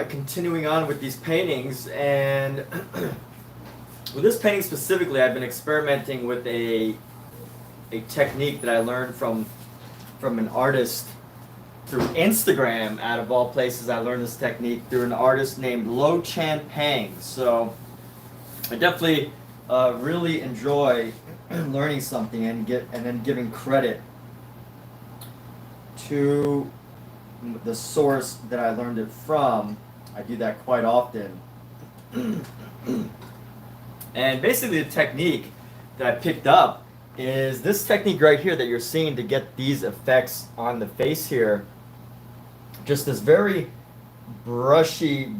continuing on with these paintings, and with this painting specifically, I've been experimenting with a technique that I learned from an artist through Instagram. Out of all places, I learned this technique through an artist named Lo Chan Pang. So I definitely really enjoy learning something and then giving credit to the source that I learned it from. I do that quite often. And basically the technique that I picked up is this technique right here that you're seeing to get these effects on the face here. Just this very brushy,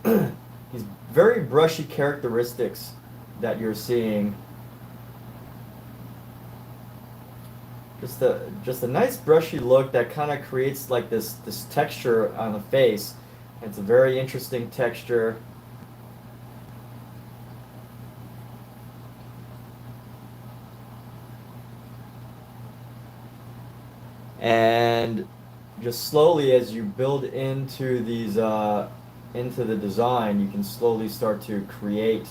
these very brushy characteristics that you're seeing. Just a nice brushy look that kind of creates like this texture on the face. It's a very interesting texture. And just slowly, as you build into these into the design, you can slowly start to create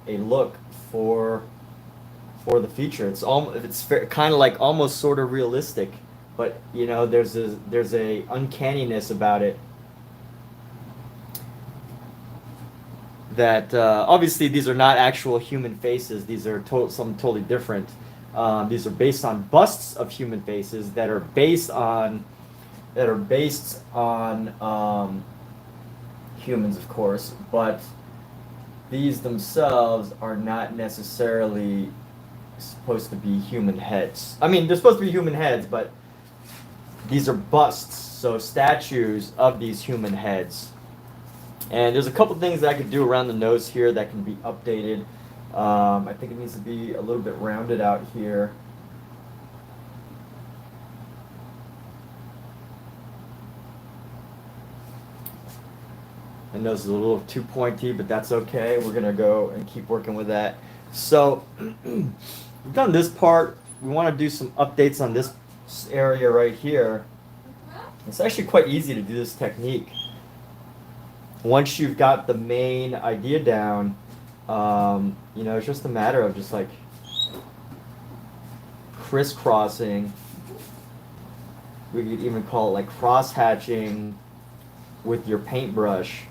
a look for the feature. It's kind of like almost sort of realistic, but you know there's a uncanniness about it that obviously these are not actual human faces. These are something totally different. These are based on busts of human faces that are based on humans, of course, but these themselves are not necessarily supposed to be human heads. I mean, they're supposed to be human heads, but these are busts, so statues of these human heads. And there's a couple things that I could do around the nose here that can be updated. I think it needs to be a little bit rounded out here. My nose is a little too pointy, but that's okay. We're gonna go and keep working with that. So we've done this part. We want to do some updates on this area right here. It's actually quite easy to do this technique. Once you've got the main idea down, you know, it's just a matter of just like crisscrossing. We could even call it like cross-hatching with your paintbrush.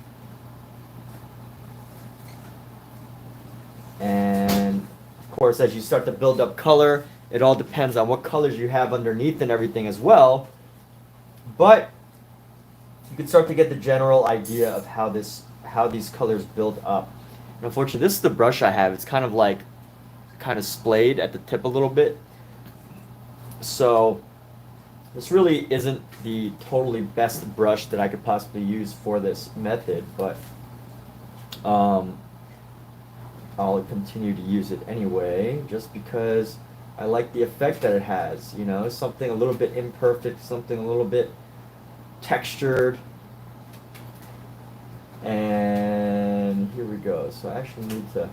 And of course, as you start to build up color, it all depends on what colors you have underneath and everything as well. But you can start to get the general idea of how these colors build up. And unfortunately, this is the brush I have. It's kind of splayed at the tip a little bit. So this really isn't the totally best brush that I could possibly use for this method, but I'll continue to use it anyway, just because I like the effect that it has. You know, something a little bit imperfect, something a little bit textured. And here we go. So I actually need to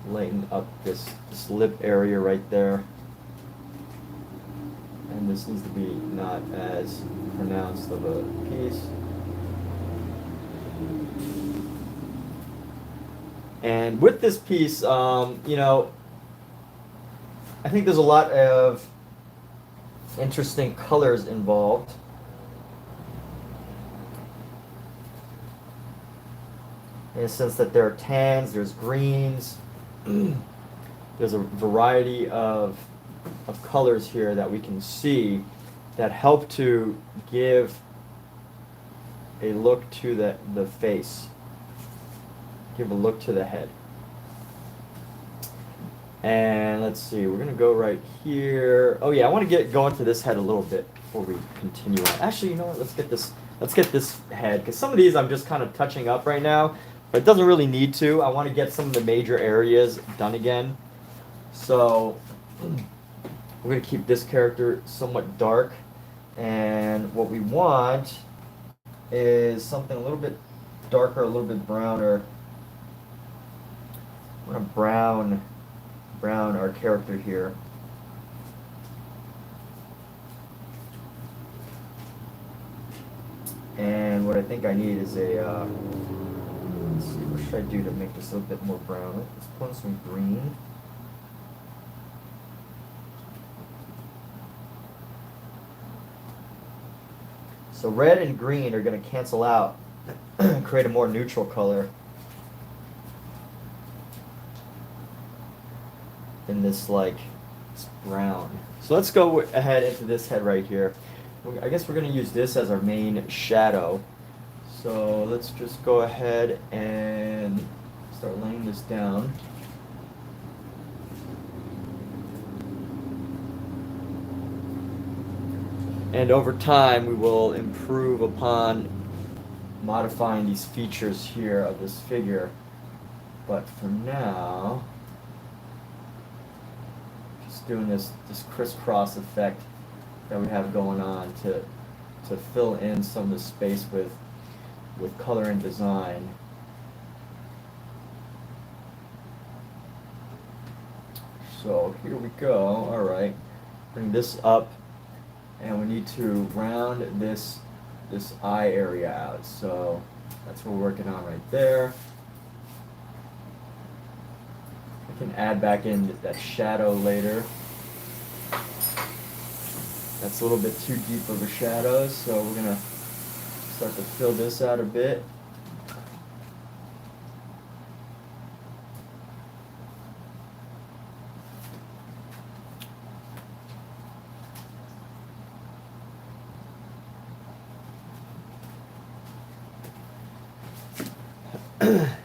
lighten up this lip area right there. And this needs to be not as pronounced of a piece. And with this piece, you know, I think there's a lot of interesting colors involved. In the sense that there are tans, there's greens, there's a variety of colors here that we can see that help to give a look to the face, give a look to the head. And let's see, we're gonna go right here. Oh yeah, I want to go into this head a little bit before we continue on. Actually, you know what? Let's get this head, because some of these I'm just kind of touching up right now, but it doesn't really need to. I want to get some of the major areas done again. So we're going to keep this character somewhat dark, and what we want is something a little bit darker, a little bit browner. We're going to brown our character here. I think I need is a, let's see, what should I do to make this a little bit more brown? Let's put in some green. So red and green are going to cancel out and create a more neutral color than this, like, this brown. So let's go ahead into this head right here. I guess we're going to use this as our main shadow. So let's just go ahead and start laying this down. And over time, we will improve upon modifying these features here of this figure. But for now, just doing this crisscross effect that we have going on to fill in some of the space with color and design. So here we go. All right, bring this up. And we need to round this eye area out. So that's what we're working on right there. I can add back in that shadow later. That's a little bit too deep of a shadow, so we're gonna start to fill this out a bit.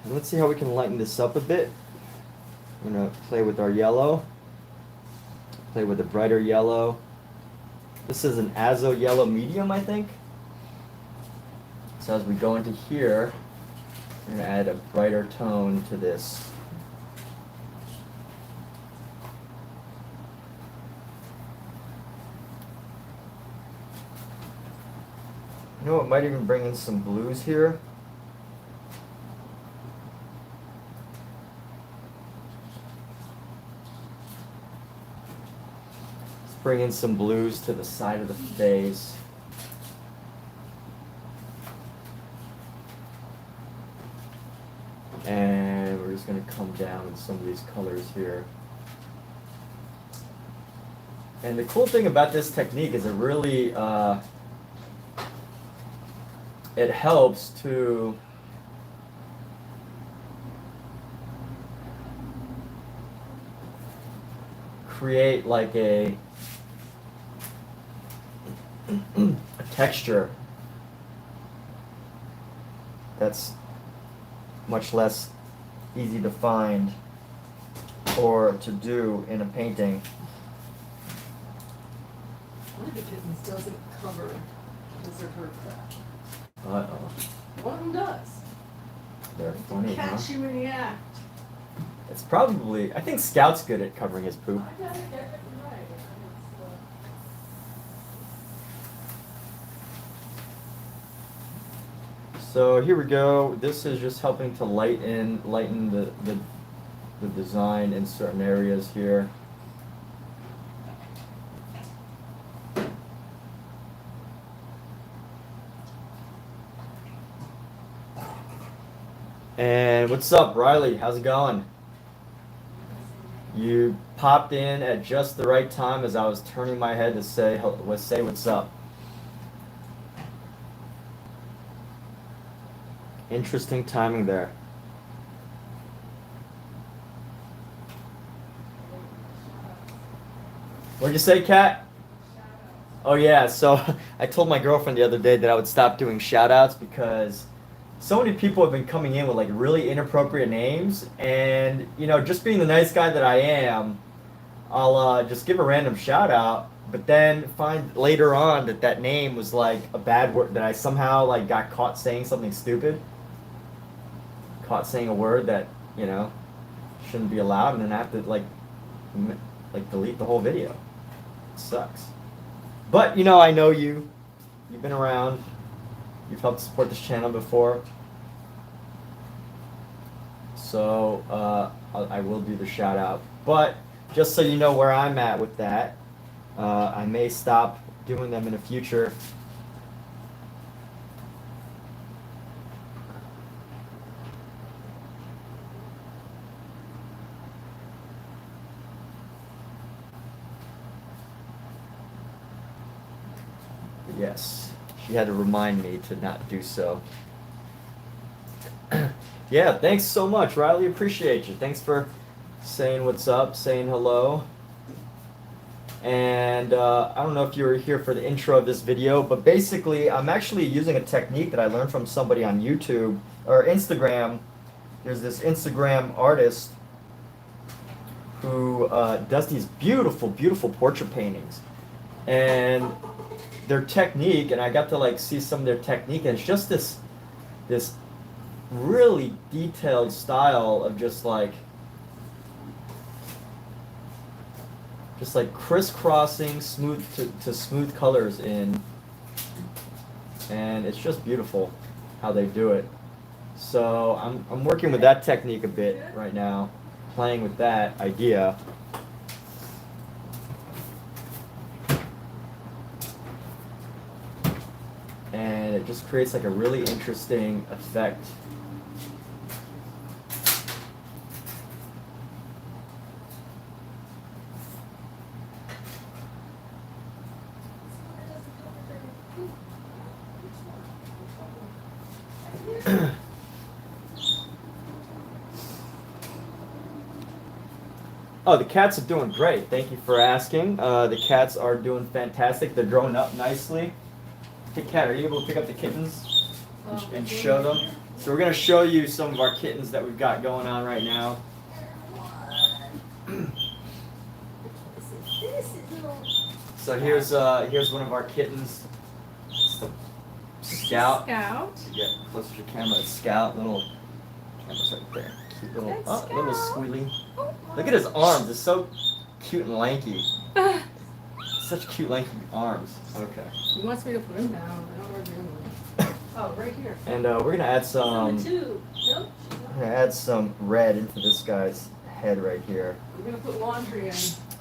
Let's see how we can lighten this up a bit. I'm going to play with our yellow. Play with a brighter yellow. This is an azo yellow medium, I think. So as we go into here, we're going to add a brighter tone to this. You know what, might even bring in some blues here. Bring in some blues to the side of the face. And we're just going to come down with some of these colors here. And the cool thing about this technique is it really, it helps to create like a texture that's much less easy to find or to do in a painting. One of the kittens doesn't cover his or her crap. Uh-oh. One of them does. They're funny, huh? Catch you in the act. It's probably, I think Scout's good at covering his poop. I got it right. So here we go. This is just helping to lighten the design in certain areas here. And what's up, Riley? How's it going? You popped in at just the right time as I was turning my head to say what's up. Interesting timing there. What'd you say, Kat? Oh yeah, so I told my girlfriend the other day that I would stop doing shout-outs because so many people have been coming in with like really inappropriate names, and you know, just being the nice guy that I am, I'll just give a random shout-out, but then find later on that that name was like a bad word, that I somehow like got caught saying something stupid. Caught saying a word that, you know, shouldn't be allowed, and then I have to like delete the whole video. It sucks. But you know, I know you've been around, you've helped support this channel before, so I will do the shout out. But just so you know where I'm at with that, I may stop doing them in the future. Yes, she had to remind me to not do so. Yeah, thanks so much, Riley. Appreciate you. Thanks for saying what's up, saying hello. And I don't know if you were here for the intro of this video, but basically I'm actually using a technique that I learned from somebody on YouTube or Instagram. There's this Instagram artist who does these beautiful, beautiful portrait paintings. And their technique, and I got to like see some of their technique, and it's just this really detailed style of just like crisscrossing smooth to smooth colors in, and it's just beautiful how they do it. So I'm working with that technique a bit right now, playing with that idea. And it just creates like a really interesting effect. Oh, the cats are doing great. Thank you for asking. The cats are doing fantastic. They're growing up nicely. Hey, Cat, are you able to pick up the kittens and show them? So we're going to show you some of our kittens that we've got going on right now. So here's one of our kittens. It's the Scout. Scout. Get closer to the camera. Scout, little camera's right there. Cute little, little squealy. Look at his arms. It's so cute and lanky. Such cute lanky arms. Okay. He wants me to put him down. I don't know where to do him. Oh, right here. And we're gonna add some. Number 2. Nope. We're gonna add some red into this guy's head right here. We're gonna put laundry in.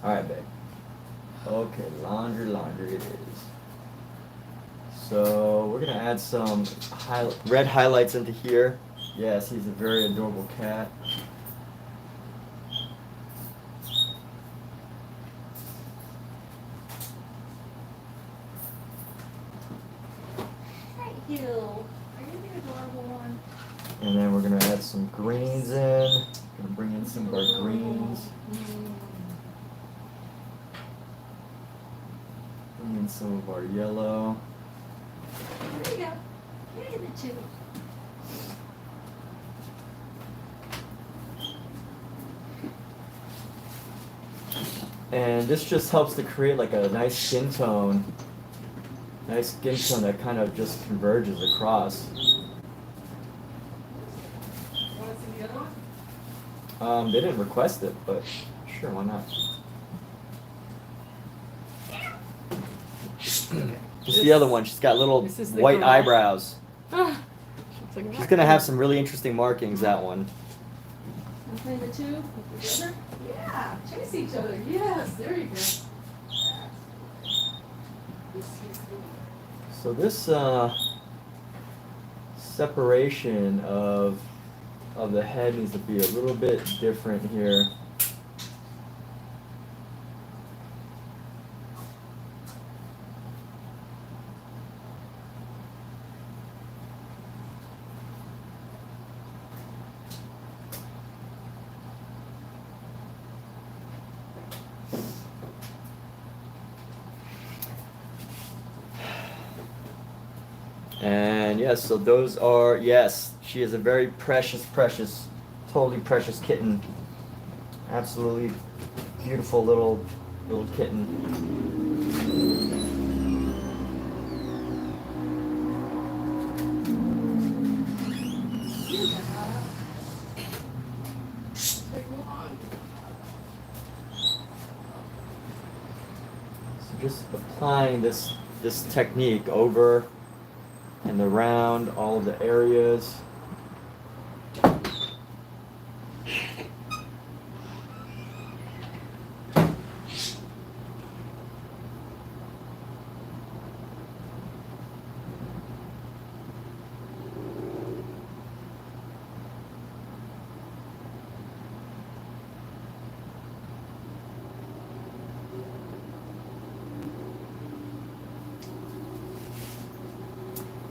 All right, babe. Okay, laundry it is. So we're gonna add some red highlights into here. Yes, he's a very adorable cat. Thank you. Are you the adorable one? And then we're gonna add some greens in. Gonna bring in some of our greens. Bring in some of our yellow. There you go. Look at the 2. And this just helps to create like a nice skin tone. Nice skin tone that kind of just converges across. Want to see the other one? They didn't request it, but sure, why not? Just the other one. She's got little This is the white girl. eyebrows. Ah, She's gonna have some really interesting markings, that one. Want to play the 2 together? Yeah. Chase each other. Yes. There you go. So this separation of the head needs to be a little bit different here. And yes, so those are, yes, she is a very precious, totally precious kitten. Absolutely beautiful little kitten. So just applying this technique over and around all of the areas.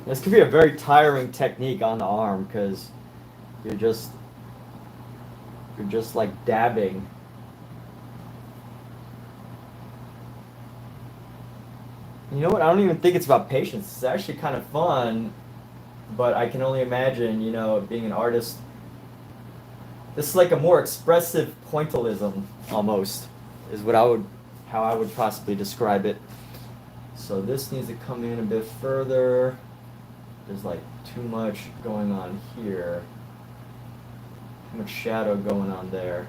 This can be a very tiring technique on the arm because you're just like dabbing. You know what? I don't even think it's about patience. It's actually kind of fun, but I can only imagine, you know, being an artist. This is like a more expressive pointillism, almost, is what how I would possibly describe it. So this needs to come in a bit further. There's like too much going on here. Too much shadow going on there.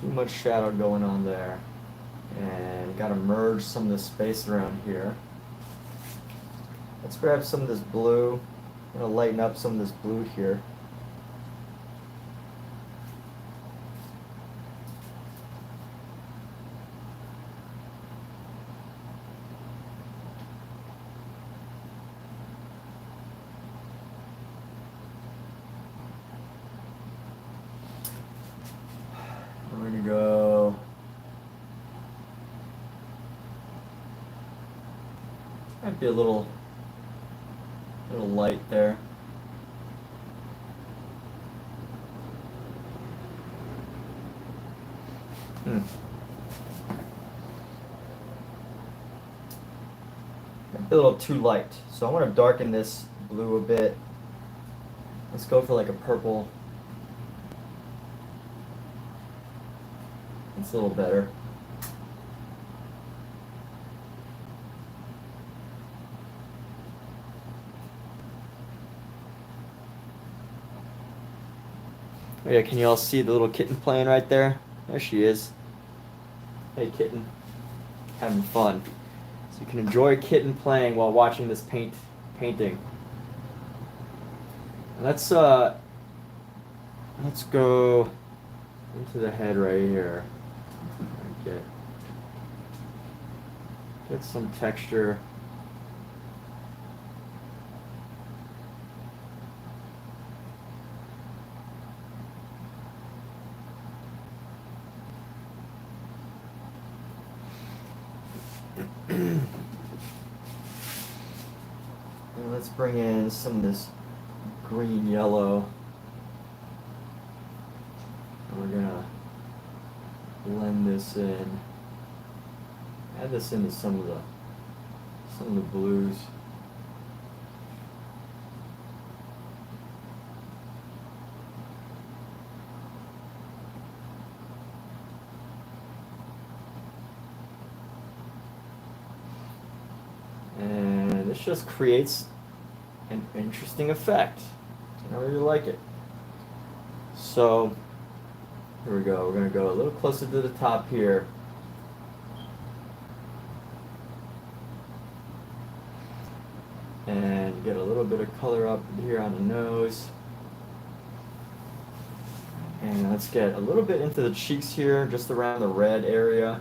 Too much shadow going on there. And got to merge some of the space around here. Let's grab some of this blue. I'm going to lighten up some of this blue here. We're going to go might be a little light there. Might be a little too light. So I want to darken this blue a bit. Let's go for like a purple. It's a little better. Oh yeah, can you all see the little kitten playing right there? There she is. Hey kitten. Having fun. So you can enjoy a kitten playing while watching this painting. And let's go into the head right here. Get some texture. And let's bring in some of this green yellow. And we're gonna blend this in. Add this into some of the blues. And this just creates an interesting effect. I really like it. So here we go. We're going to go a little closer to the top here. And get a little bit of color up here on the nose. And let's get a little bit into the cheeks here, just around the red area.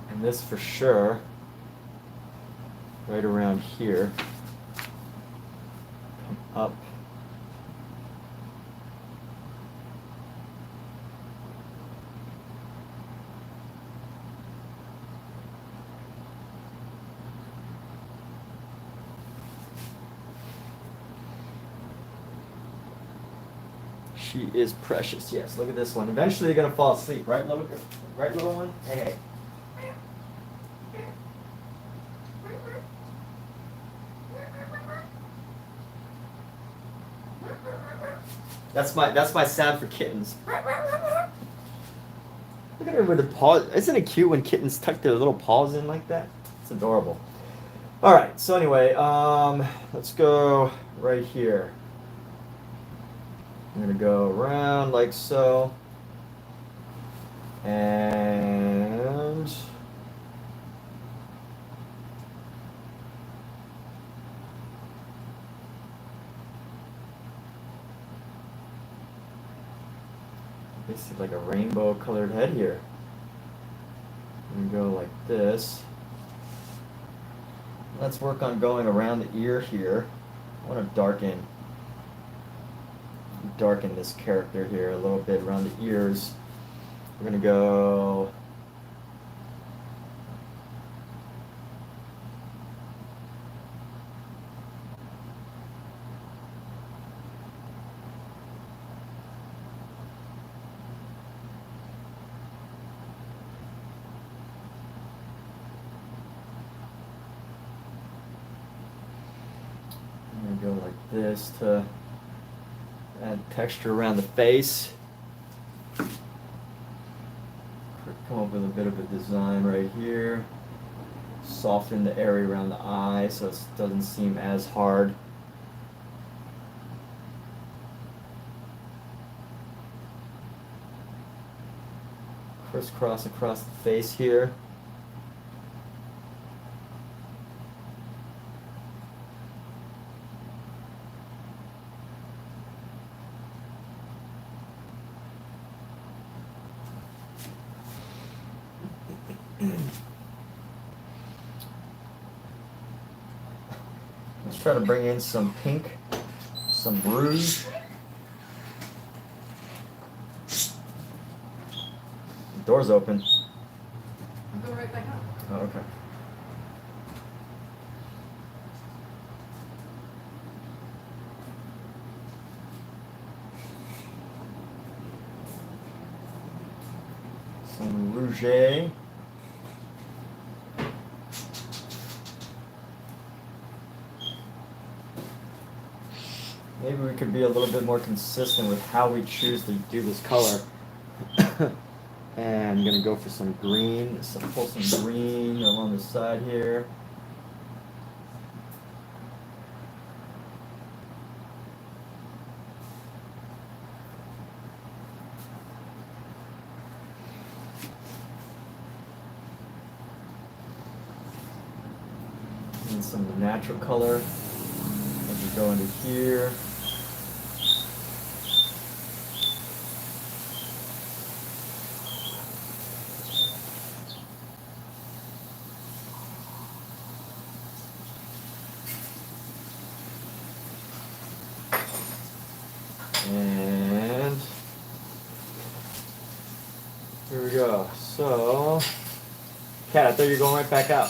And this for sure, right around here. Come up. She is precious. Yes, look at this one. Eventually you're gonna fall asleep, right, little one? Hey, hey. That's my sound for kittens. Look at her with the paws. Isn't it cute when kittens tuck their little paws in like that? It's adorable. All right. So anyway, let's go right here. I'm gonna go around like so, and basically like a rainbow colored head here. And go like this. Let's work on going around the ear here. I want to darken this character here a little bit around the ears. We're gonna go like this to add texture around the face. Come up with a bit of a design right here. Soften the area around the eye so it doesn't seem as hard. Crisscross across the face here. Let's try to bring in some pink, some rouge. The door's open. I'll go right back up. Oh, okay. Some rouge. Maybe we could be a little bit more consistent with how we choose to do this color. And I'm gonna go for some green, pull some green along the side here. And some natural color as we go into here. And here we go. So, Kat, I thought you were going right back out.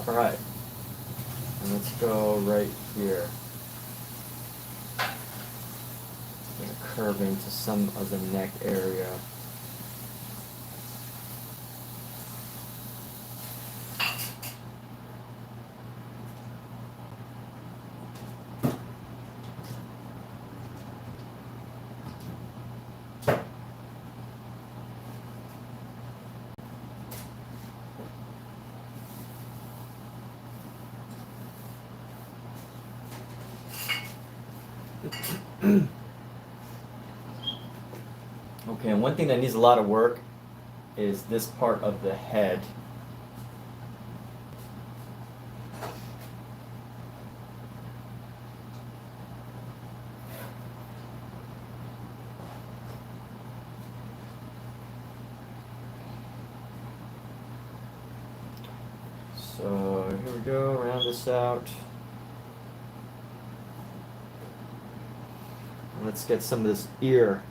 All right, and let's go right here. Curve into some of the neck area. Okay, and one thing that needs a lot of work is this part of the head. So here we go, round this out. And let's get some of this ear.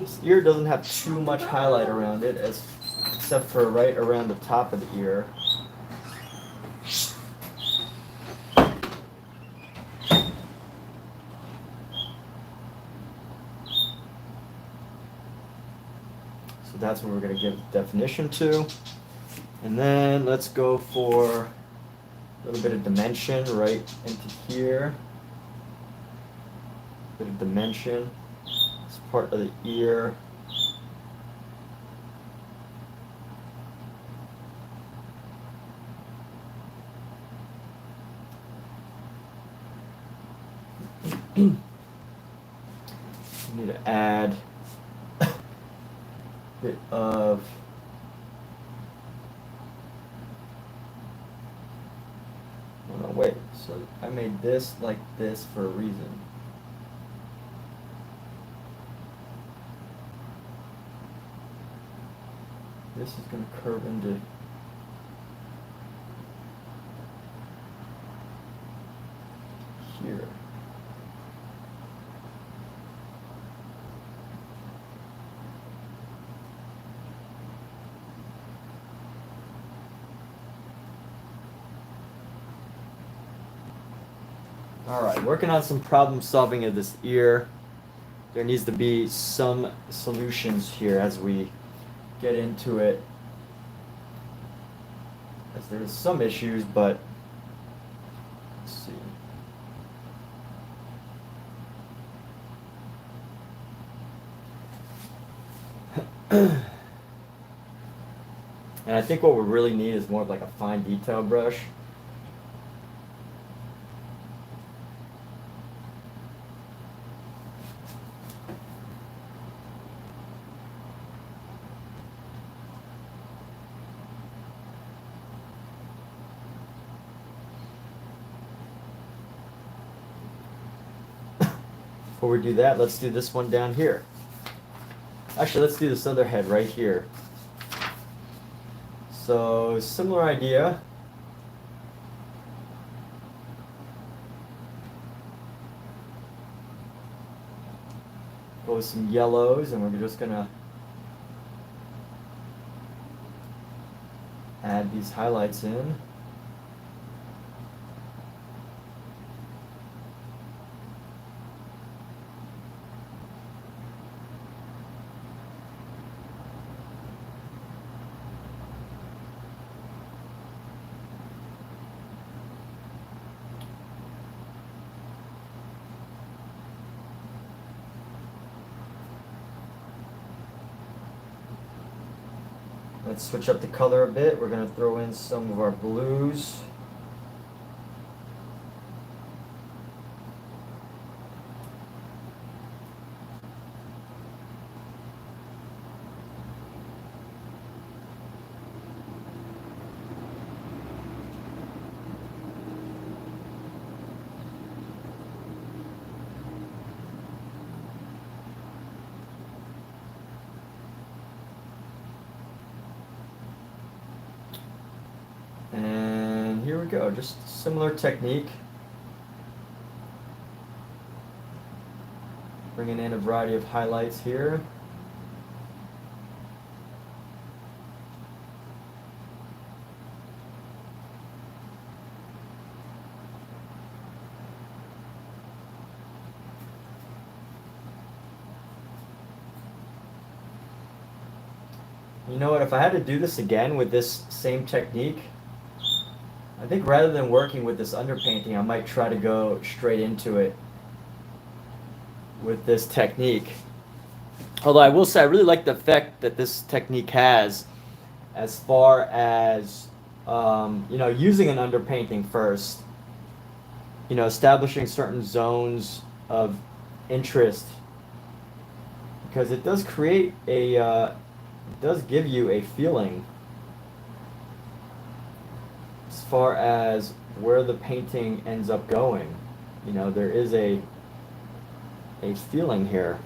This ear doesn't have too much highlight around it, except for right around the top of the ear. So that's what we're going to give definition to. And then let's go for a little bit of dimension right into here. Bit of dimension. This part of the ear. need to add a bit of oh no, wait, so I made this like this for a reason. This is going to curve into here. All right, working on some problem solving of this ear. There needs to be some solutions here as we get into it, as there's some issues, but let's see. And I think what we really need is more of like a fine detail brush. Before we do that, let's do this one down here. Actually, let's do this other head right here. So, similar idea. Go with some yellows, and we're just gonna add these highlights in. Let's switch up the color a bit. We're going to throw in some of our blues. And here we go, just similar technique. Bringing in a variety of highlights here. You know what, if I had to do this again with this same technique, I think rather than working with this underpainting, I might try to go straight into it with this technique. Although I will say I really like the effect that this technique has as far as using an underpainting first, establishing certain zones of interest, because it does create it does give you a feeling as far as where the painting ends up going. There is a feeling here.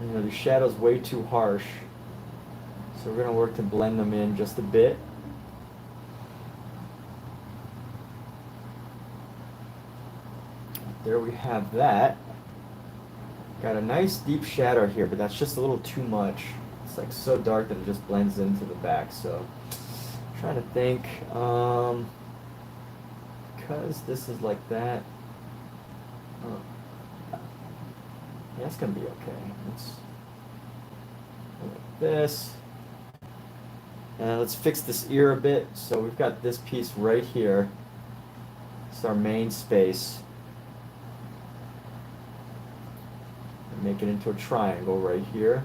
The shadow's way too harsh, so we're going to work to blend them in just a bit. There we have that. Got a nice deep shadow here, but that's just a little too much. It's like so dark that it just blends into the back. So I'm trying to think, because this is like that. Yeah, that's gonna be okay. Let's go like this, and let's fix this ear a bit. So we've got this piece right here. It's our main space. Make it into a triangle right here.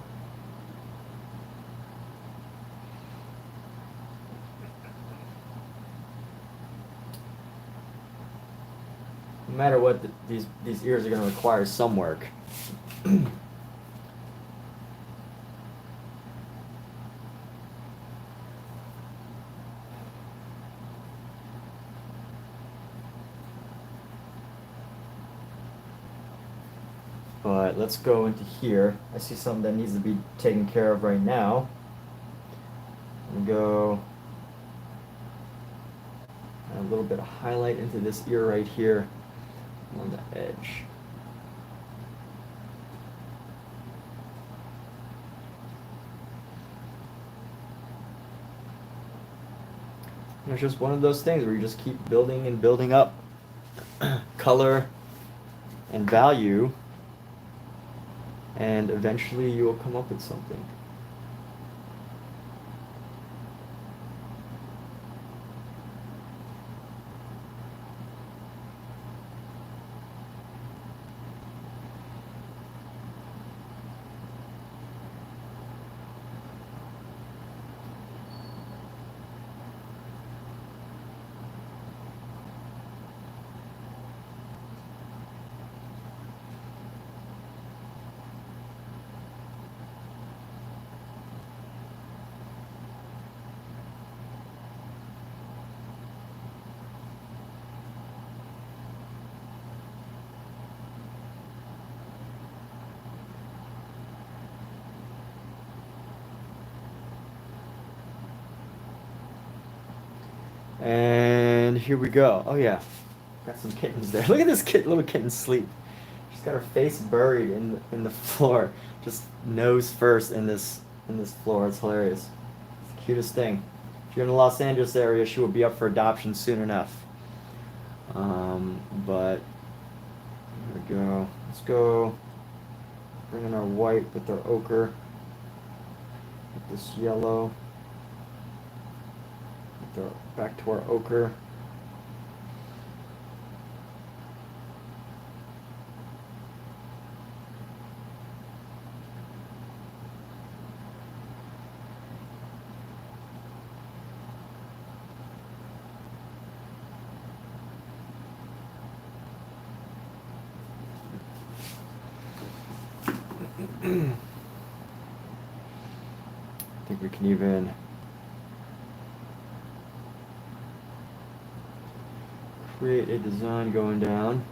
No matter what, these ears are going to require some work. But let's go into here. I see something that needs to be taken care of right now. And go add a little bit of highlight into this ear right here on the edge. And it's just one of those things where you just keep building and building up color and value, and eventually you will come up with something. And here we go. Oh yeah, got some kittens there. Look at this little kitten sleep. She's got her face buried in the floor, just nose first in this floor. It's hilarious. It's the cutest thing. If you're in the Los Angeles area, she will be up for adoption soon enough. But here we go. Let's go. Bring in our white with our ochre. With this yellow. Back to our ochre. I think we can even create a design going down.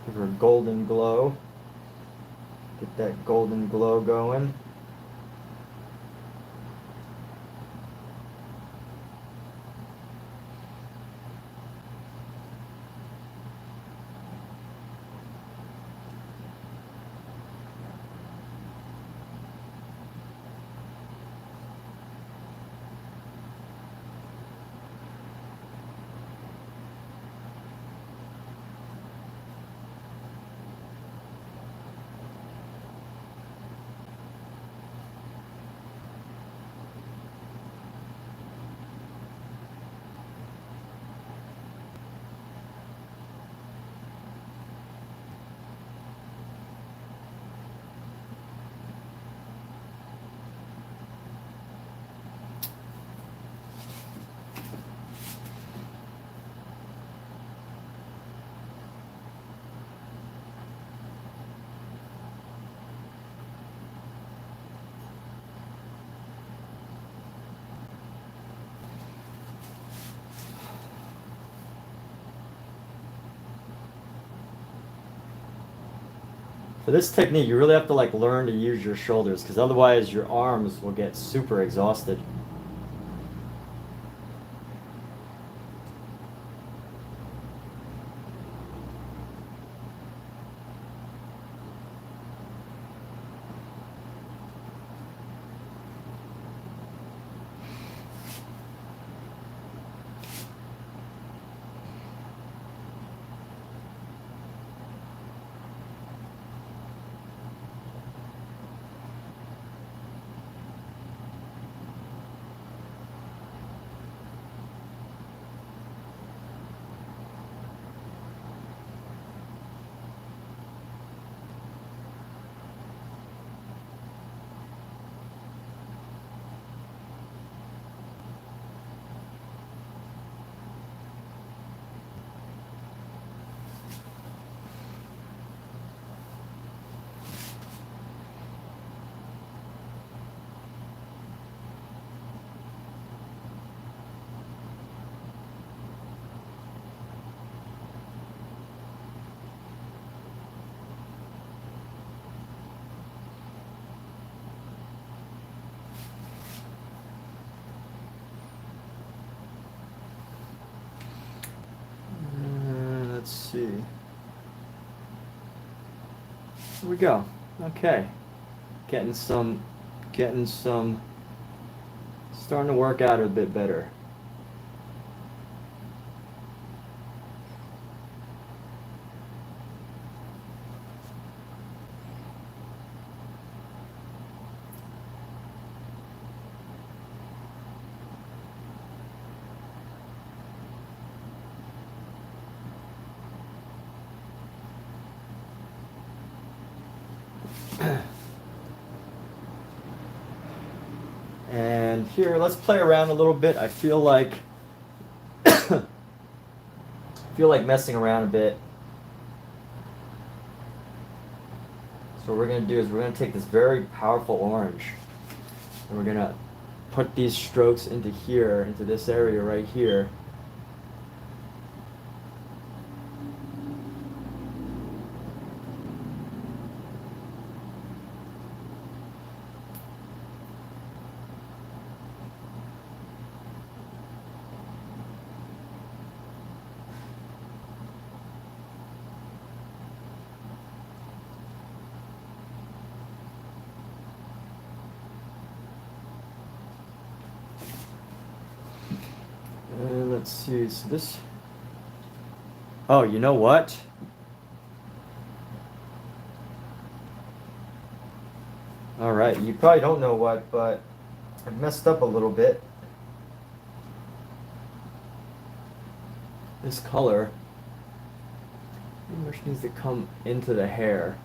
Give her a golden glow. Get that golden glow going. For this technique, you really have to learn to use your shoulders, because otherwise your arms will get super exhausted. There we go. Okay. Getting some, starting to work out a bit better. And here, let's play around a little bit. I feel like messing around a bit. So what we're gonna do is we're gonna take this very powerful orange, and we're gonna put these strokes into here, into this area right here. Let's see, so this, oh, you know what? All right, you probably don't know what, but I messed up a little bit. This color pretty much needs to come into the hair.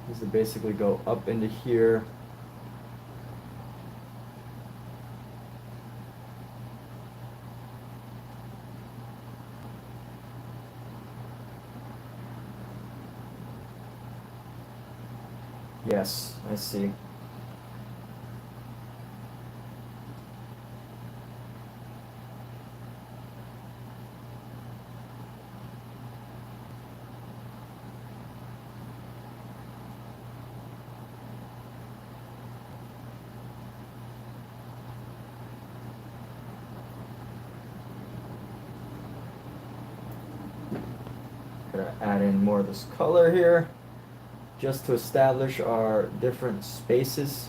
Needs to basically go up into here. Yes, I see. Gonna add in more of this color here, just to establish our different spaces.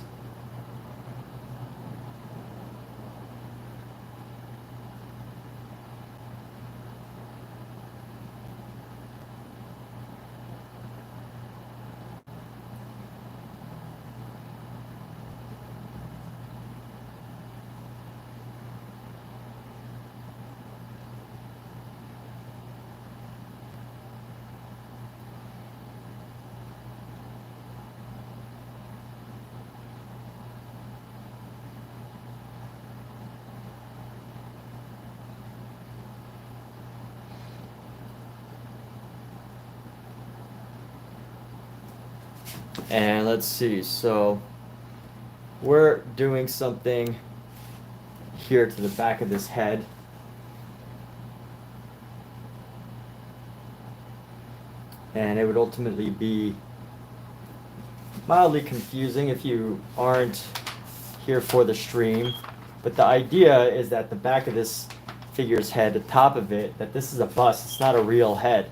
And let's see, so we're doing something here to the back of this head. And it would ultimately be mildly confusing if you aren't here for the stream. But the idea is that the back of this figure's head, the top of it, that this is a bust, it's not a real head.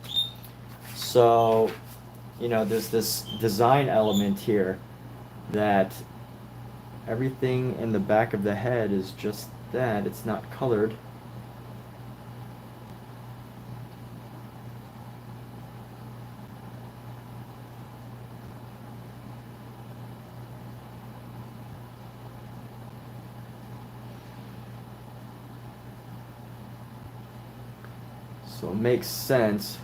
So, you know, there's this design element here that everything in the back of the head is just that, it's not colored. So it makes sense.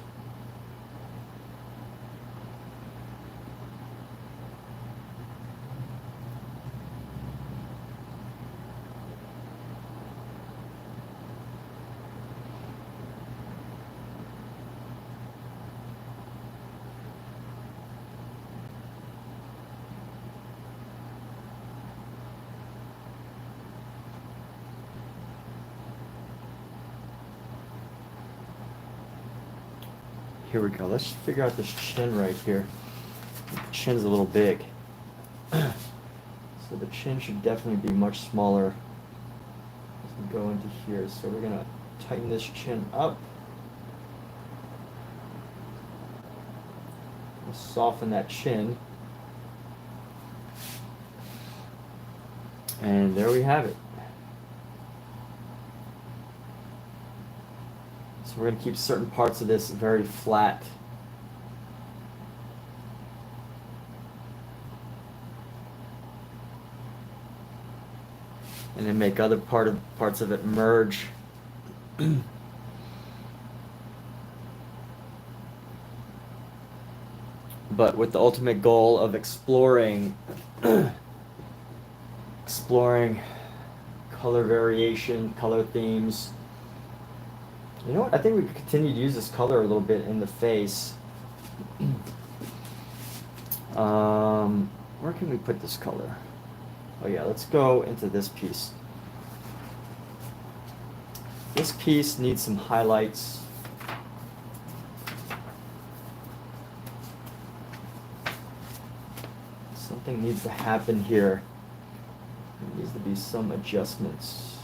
Here we go. Let's figure out this chin right here. The chin's a little big. So the chin should definitely be much smaller. go into here. So we're gonna tighten this chin up. We'll soften that chin. And there we have it. So we're going to keep certain parts of this very flat. And then make other parts of it merge. But with the ultimate goal of exploring color variation, color themes. You know what? I think we could continue to use this color a little bit in the face. Where can we put this color? Oh yeah, let's go into this piece. This piece needs some highlights. Something needs to happen here. There needs to be some adjustments.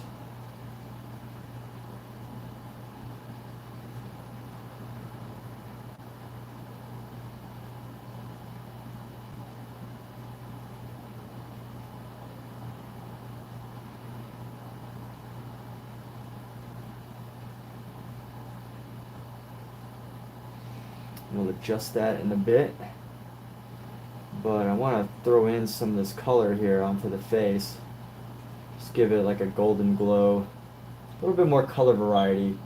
We'll adjust that in a bit. But I want to throw in some of this color here onto the face. Just give it like a golden glow. A little bit more color variety.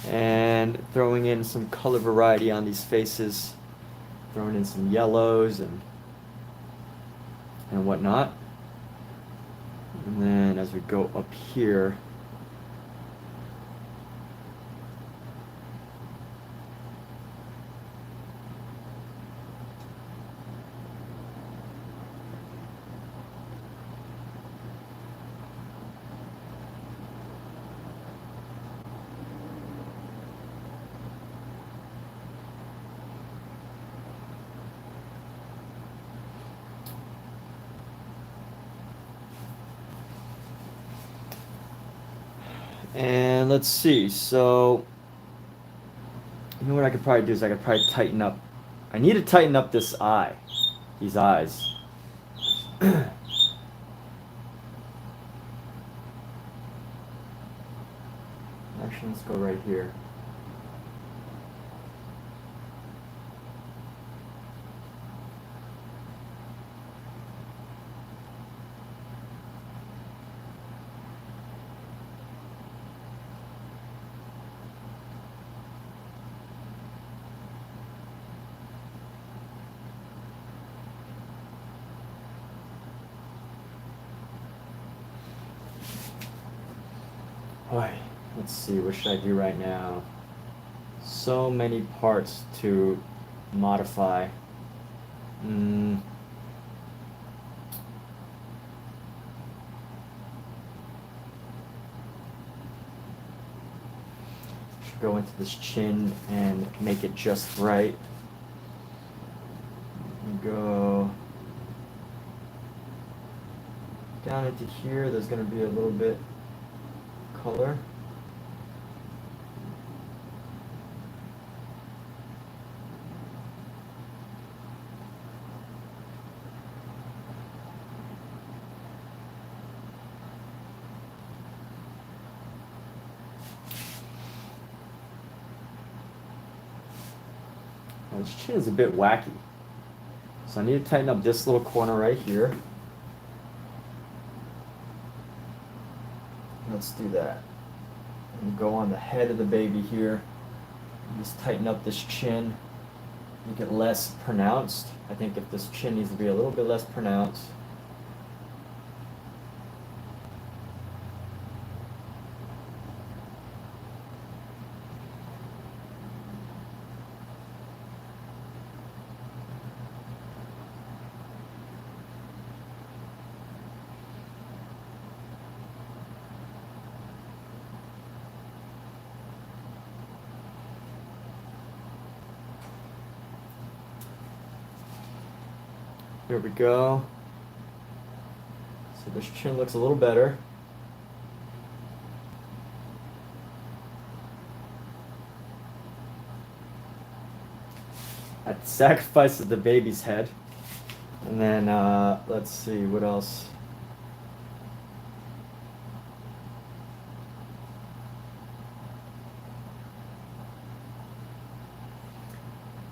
And throwing in some color variety on these faces, throwing in some yellows and whatnot. And then as we go up here, and let's see, so you know what I could probably do is I could probably tighten up. I need to tighten up this eye, these eyes. Actually, let's go right here. Alright, let's see, what should I do right now? So many parts to modify. Should go into this chin and make it just right. Go down into here, there's going to be a little bit color. Now, this chin is a bit wacky, so I need to tighten up this little corner right here. Let's do that. And go on the head of the baby here. Just tighten up this chin. make it less pronounced. I think if this chin needs to be a little bit less pronounced. Here we go. So this chin looks a little better. That sacrifices the baby's head. And then let's see what else.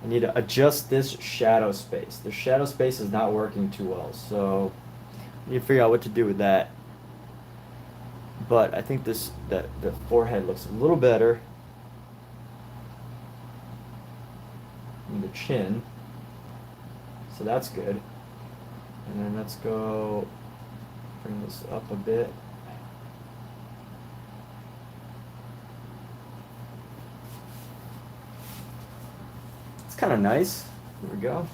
I need to adjust this shadow space. The shadow space is not working too well, so I need to figure out what to do with that. But I think the forehead looks a little better. And the chin. So that's good. And then let's go bring this up a bit. It's kind of nice. Here we go.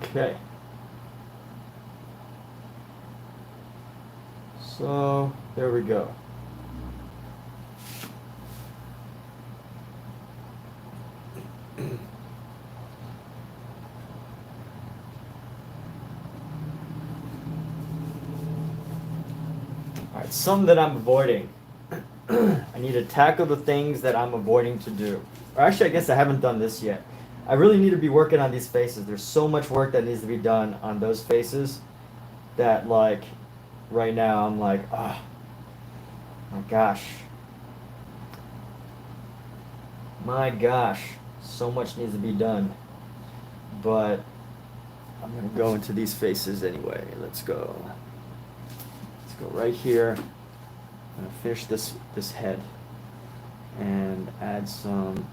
Okay. So there we go. All right, some that I'm avoiding. I need to tackle the things that I'm avoiding to do. Or actually, I guess I haven't done this yet. I really need to be working on these faces. There's so much work that needs to be done on those faces that, like, right now I'm like, oh my gosh. My gosh. So much needs to be done. But I'm going to go into these faces anyway. Let's go. Let's go right here. I'm going to finish this head and add some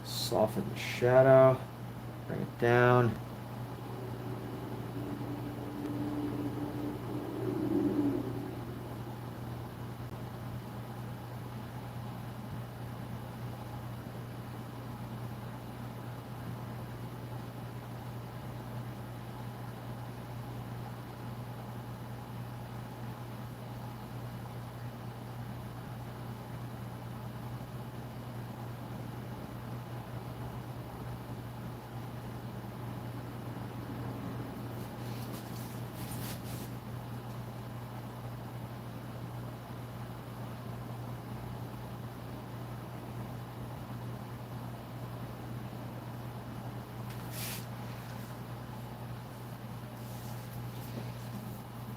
soften the shadow, bring it down.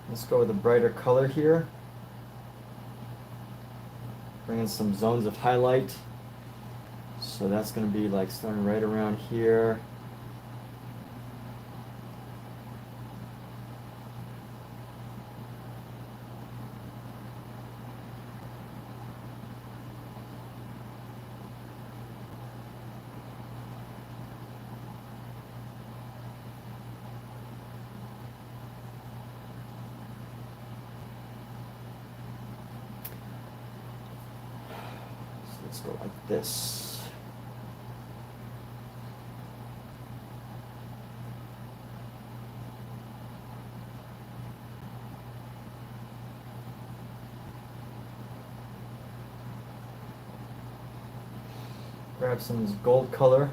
Let's go with a brighter color here. Bring in some zones of highlight. So that's going to be like starting right around here. Let's go like this. Grab some of this gold color.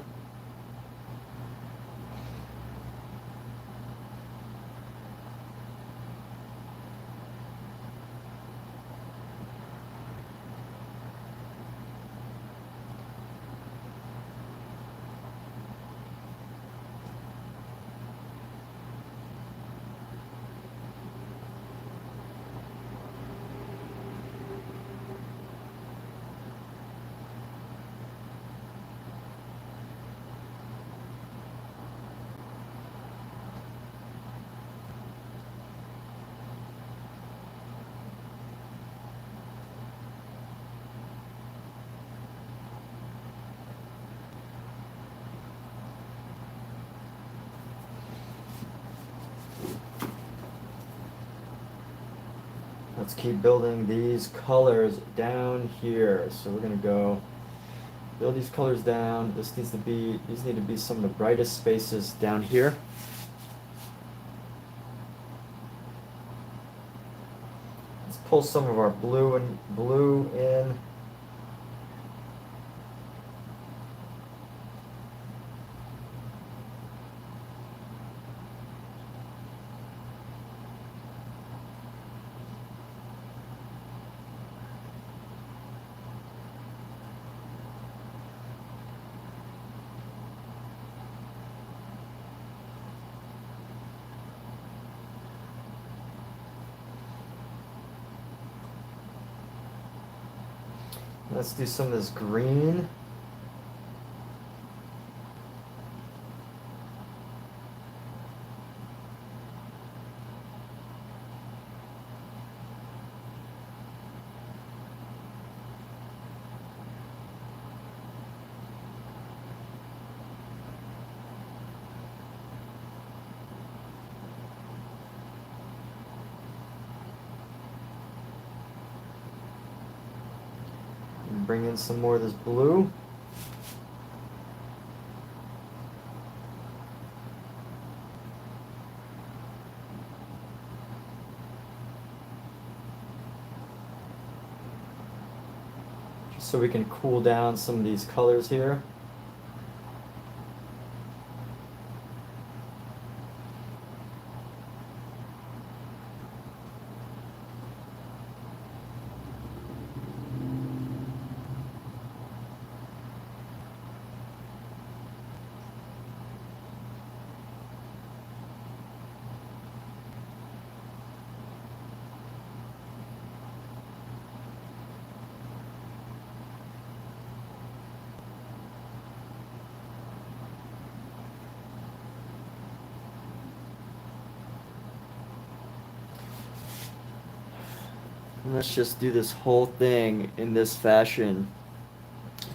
Let's keep building these colors down here. So we're gonna go build these colors down. These need to be some of the brightest spaces down here. Let's pull some of our blue in. Let's do some of this green. Bring in some more of this blue. Just so we can cool down some of these colors here. And let's just do this whole thing in this fashion,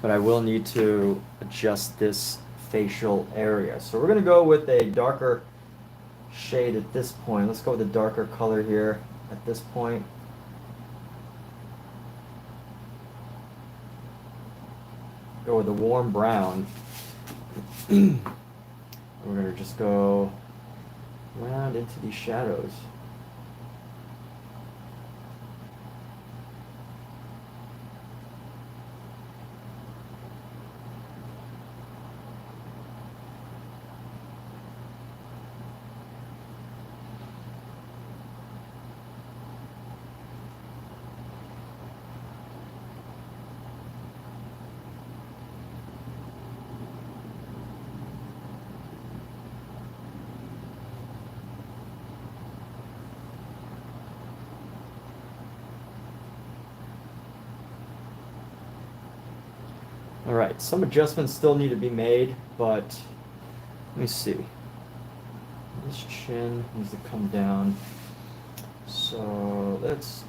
but I will need to adjust this facial area. So we're gonna go with a darker shade at this point. Let's go with a darker color here at this point. Go with a warm brown. We're gonna just go around into these shadows. All right, some adjustments still need to be made, but let me see. This chin needs to come down. So let's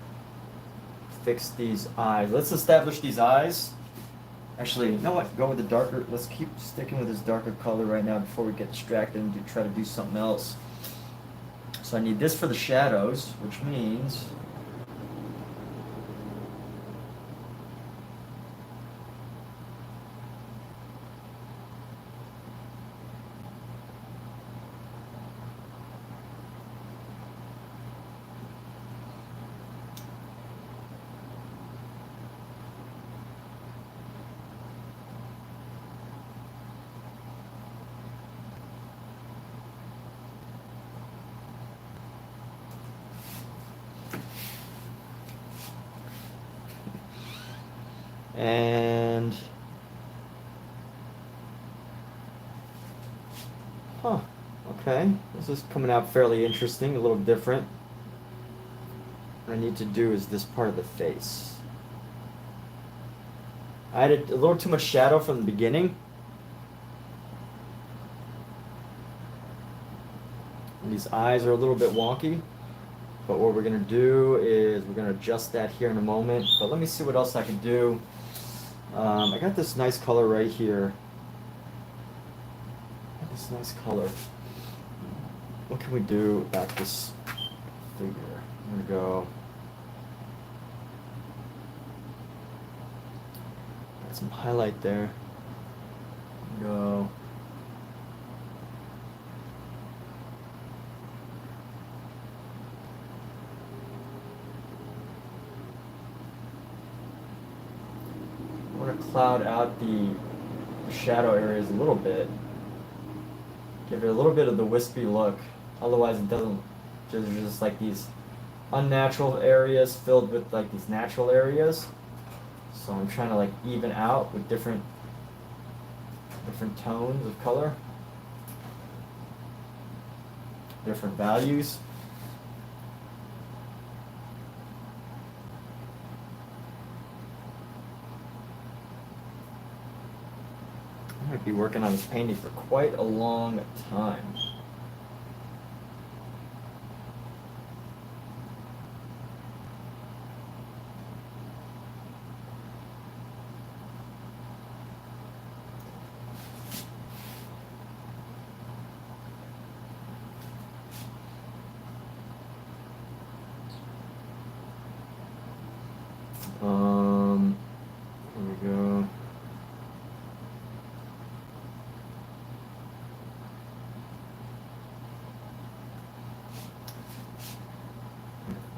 fix these eyes. Let's establish these eyes. Actually, you know what? Go with the darker. Let's keep sticking with this darker color right now before we get distracted and try to do something else. So I need this for the shadows, which means And huh, okay, this is coming out fairly interesting, a little different. What I need to do is this part of the face. I added a little too much shadow from the beginning. And these eyes are a little bit wonky. But what we're going to do is we're going to adjust that here in a moment. But let me see what else I can do. I got this nice color right here. This nice color. What can we do about this figure? I'm going to go. Got some highlight there. Go. I want to cloud out the shadow areas a little bit. Give it a little bit of the wispy look. Otherwise it doesn't, there's just like these unnatural areas filled with like these natural areas. So I'm trying to like even out with different tones of color. Different values. I might be working on this painting for quite a long time. Here we go.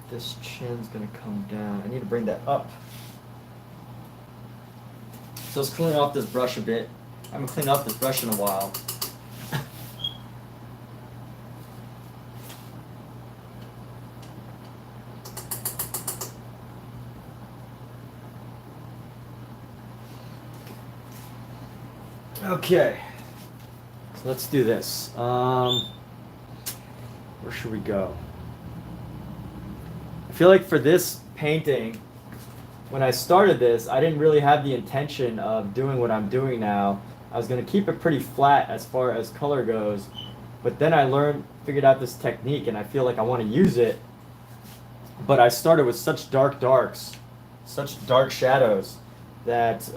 This chin's gonna come down. I need to bring that up. So let's clean off this brush a bit. I haven't cleaned off this brush in a while. Okay, so let's do this. Where should we go? I feel like for this painting, when I started this, I didn't really have the intention of doing what I'm doing now. I was going to keep it pretty flat as far as color goes, but then I figured out this technique, and I feel like I want to use it. But I started with such dark darks, such dark shadows, that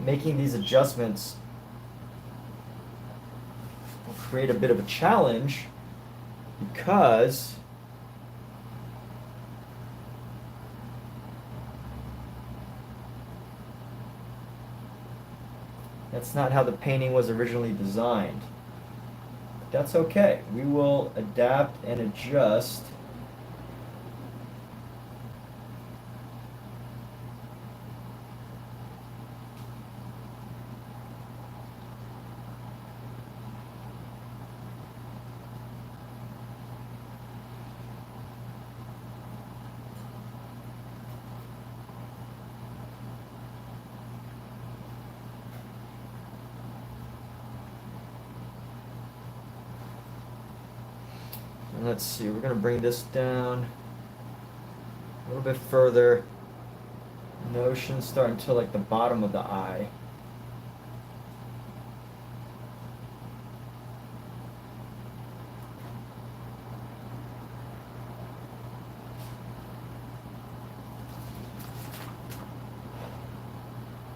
making these adjustments will create a bit of a challenge, because that's not how the painting was originally designed. But that's okay. We will adapt and adjust. Let's see, we're going to bring this down a little bit further. No, it shouldn't start until like the bottom of the eye.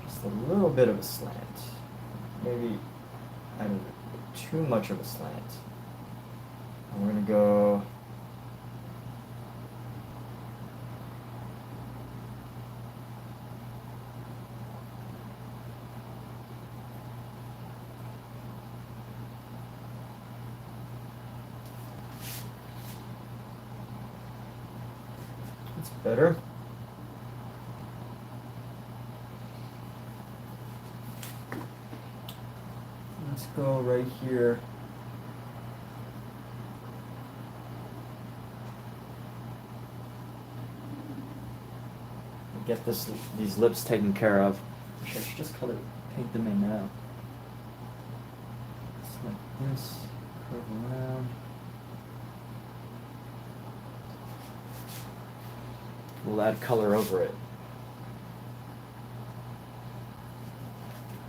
Just a little bit of a slant. Maybe I don't too much of a slant. And we're going to go that's better. Let's go right here. Get these lips taken care of. Actually, I should just paint them in now. Just like this, curve around. We'll add color over it.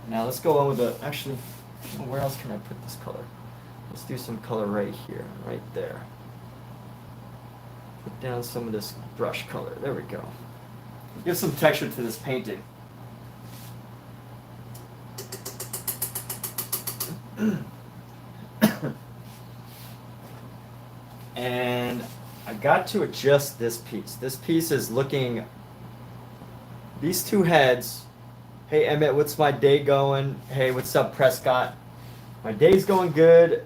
Now let's go on with actually, where else can I put this color? Let's do some color right here, right there. Put down some of this brush color. There we go. Give some texture to this painting. And I got to adjust this piece. This piece is looking, these two heads. Hey Emmett, what's my day going? Hey, what's up Prescott? My day's going good.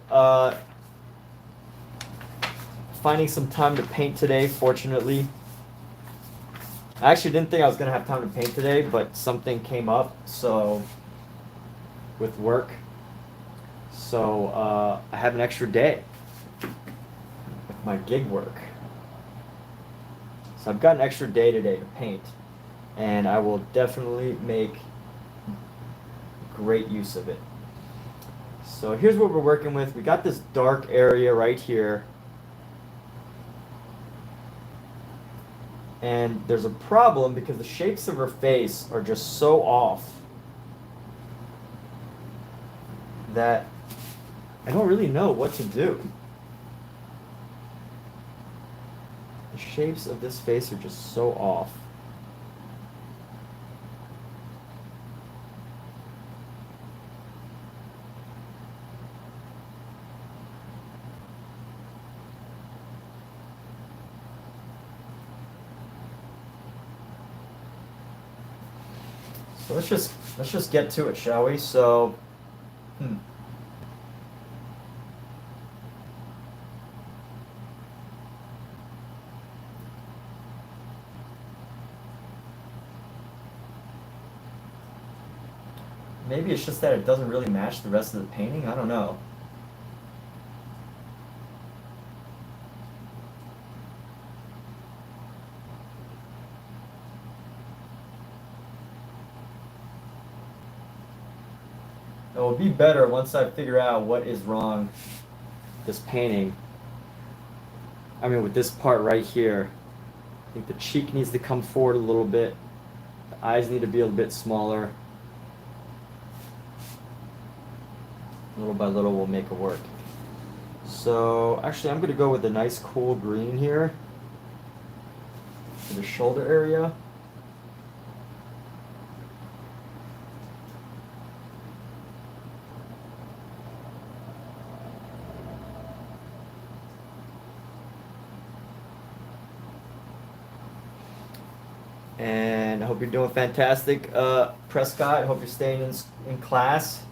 Finding some time to paint today, fortunately. I actually didn't think I was gonna have time to paint today, but something came up, so with work. So I have an extra day with my gig work. So I've got an extra day today to paint, and I will definitely make great use of it. So here's what we're working with. We got this dark area right here. And there's a problem because the shapes of her face are just so off that I don't really know what to do. The shapes of this face are just so off. So let's just get to it, shall we? So, maybe it's just that it doesn't really match the rest of the painting. I don't know. It will be better once I figure out what is wrong with this painting. I mean, with this part right here. I think the cheek needs to come forward a little bit. The eyes need to be a bit smaller. Little by little, we'll make it work. So, actually, I'm going to go with a nice cool green here for the shoulder area. And I hope you're doing fantastic, Prescott. I hope you're staying in class.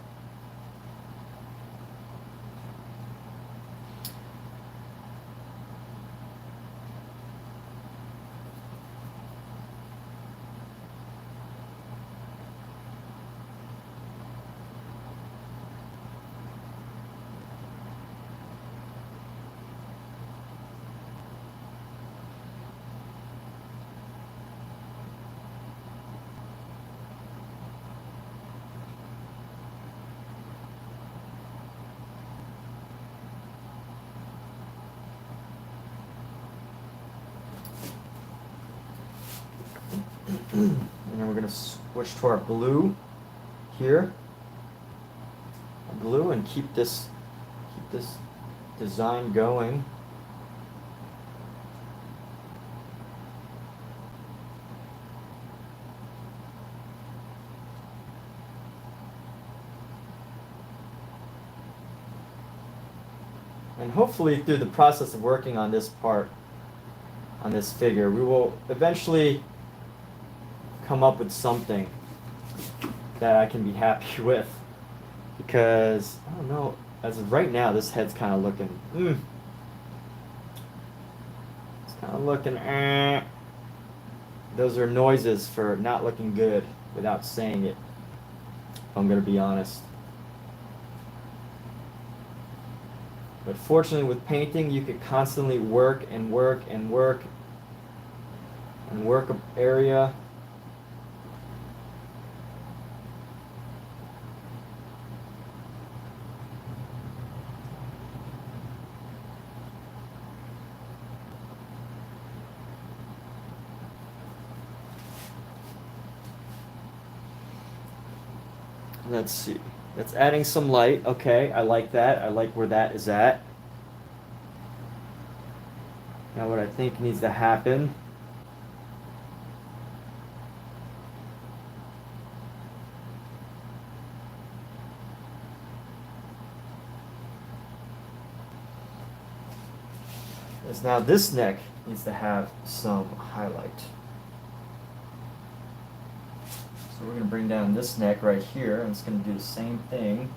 And then we're going to switch to our blue here. Blue, and keep this design going. And hopefully through the process of working on this part, on this figure, we will eventually come up with something that I can be happy with. Because, I don't know, as of right now, this head's kind of looking, it's kind of looking, Those are noises for not looking good without saying it, if I'm going to be honest. But fortunately with painting, you could constantly work and work and work and work an area Let's see. That's adding some light. Okay, I like that. I like where that is at. Now what I think needs to happen. Is now this neck needs to have some highlight. So we're going to bring down this neck right here, and it's going to do the same thing.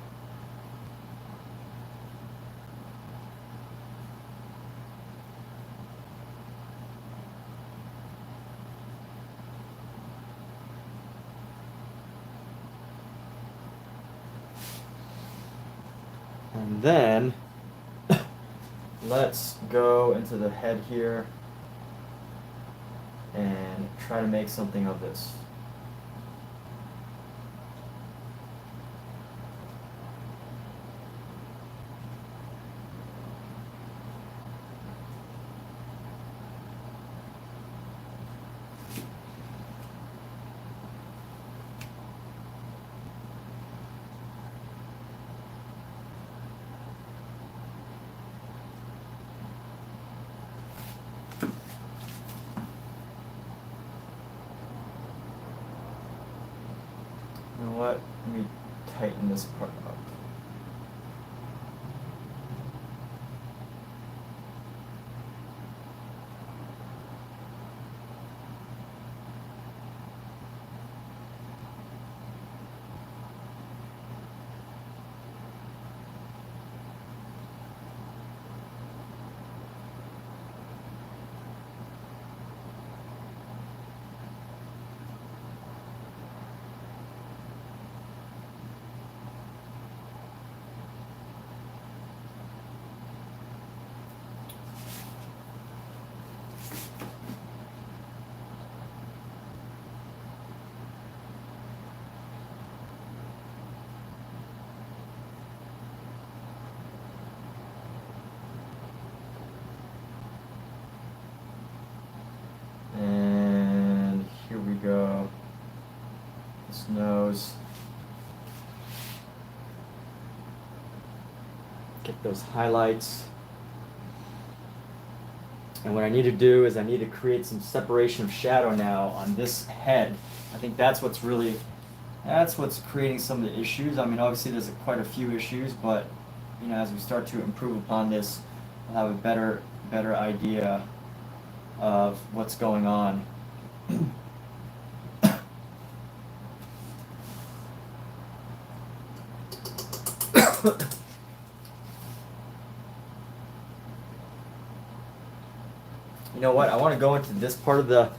And then let's go into the head here and try to make something of this. You know what? Let me tighten this part up. And here we go. This nose. Get those highlights. And what I need to do is I need to create some separation of shadow now on this head. I think that's what's creating some of the issues. I mean, obviously there's quite a few issues, but you know, as we start to improve upon this, we'll have a better idea of what's going on. You know what? I want to go into this part of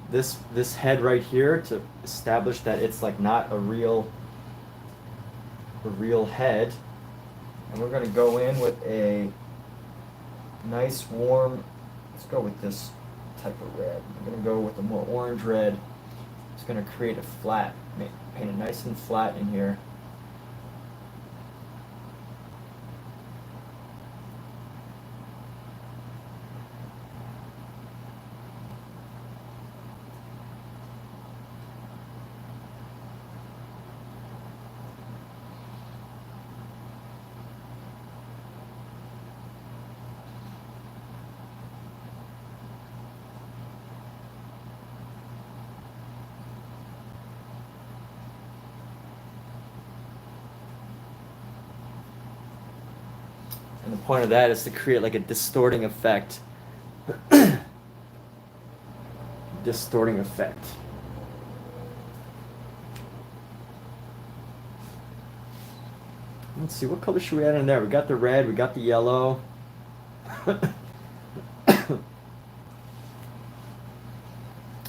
this head right here to establish that it's like not a real head. And we're going to go in with a nice warm, let's go with this type of red. I'm going to go with a more orange red. It's going to create a flat, paint it nice and flat in here. And the point of that is to create like a distorting effect. Distorting effect. Let's see, what color should we add in there? We got the red, we got the yellow.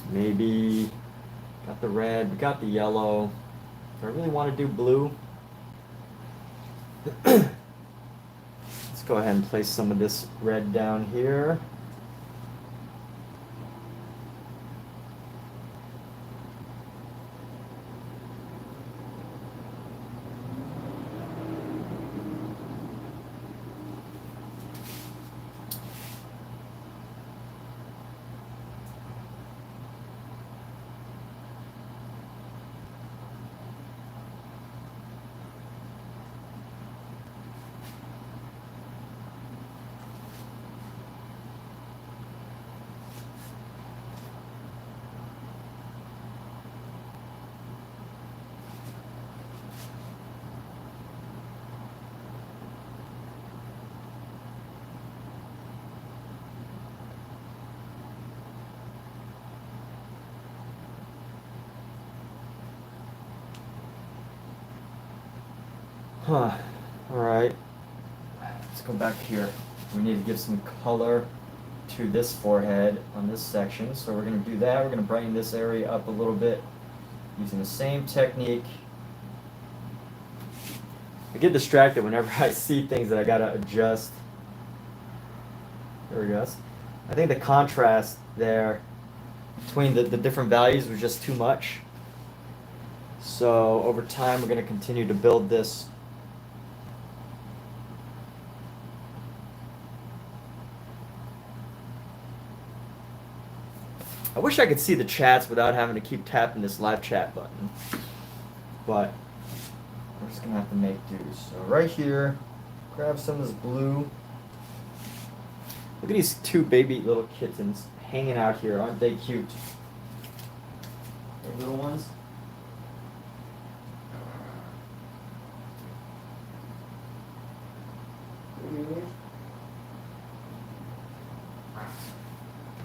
Maybe got the red, we got the yellow. Do I really want to do blue? Let's go ahead and place some of this red down here. Huh. Alright. Let's go back here. We need to give some color to this forehead on this section. So we're going to do that. We're going to brighten this area up a little bit using the same technique. I get distracted whenever I see things that I got to adjust. There we go. I think the contrast there between the different values was just too much. So over time we're going to continue to build this. I wish I could see the chats without having to keep tapping this live chat button, but we're just gonna have to make do. So right here, grab some of this blue. Look at these two baby little kittens hanging out here. Aren't they cute? They're little ones.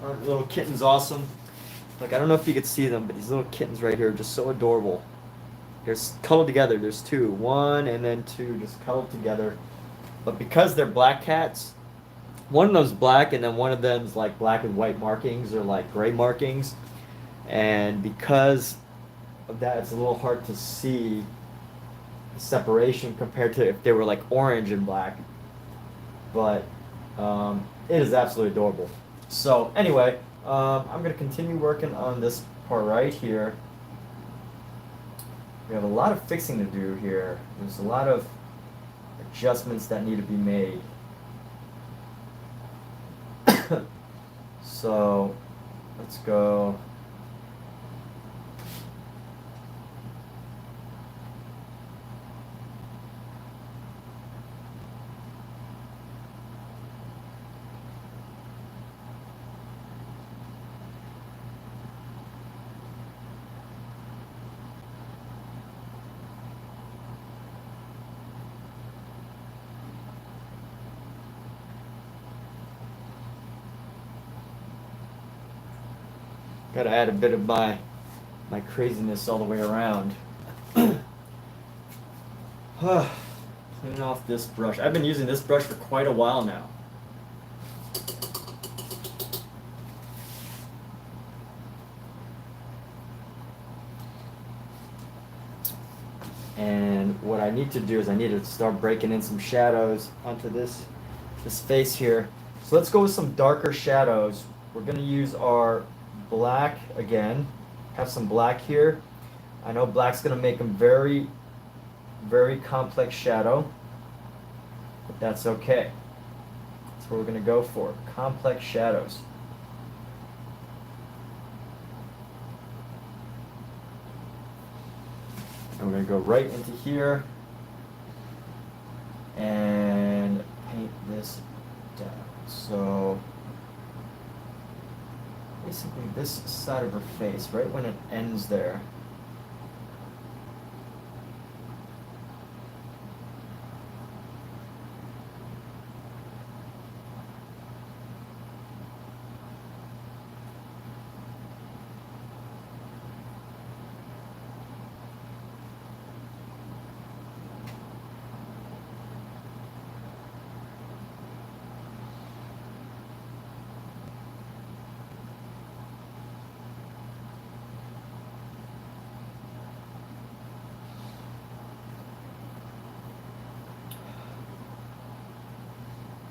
Aren't little kittens awesome? Like, I don't know if you could see them, but these little kittens right here are just so adorable. They're cuddled together. There's two. One and then two just cuddled together. But because they're black cats, one of them's black and then one of them's like black and white markings or like gray markings. And because of that, it's a little hard to see the separation compared to if they were like orange and black. But it is absolutely adorable. So anyway, I'm going to continue working on this part right here. We have a lot of fixing to do here. There's a lot of adjustments that need to be made. So let's go. Got to add a bit of my craziness all the way around. Clean off this brush. I've been using this brush for quite a while now. And what I need to do is I need to start breaking in some shadows onto this face here. So let's go with some darker shadows. We're going to use our black again. Have some black here. I know black's going to make a very, very complex shadow, but that's okay. That's what we're going to go for. Complex shadows. And we're going to go right into here and paint this down. So basically this side of her face, right when it ends there.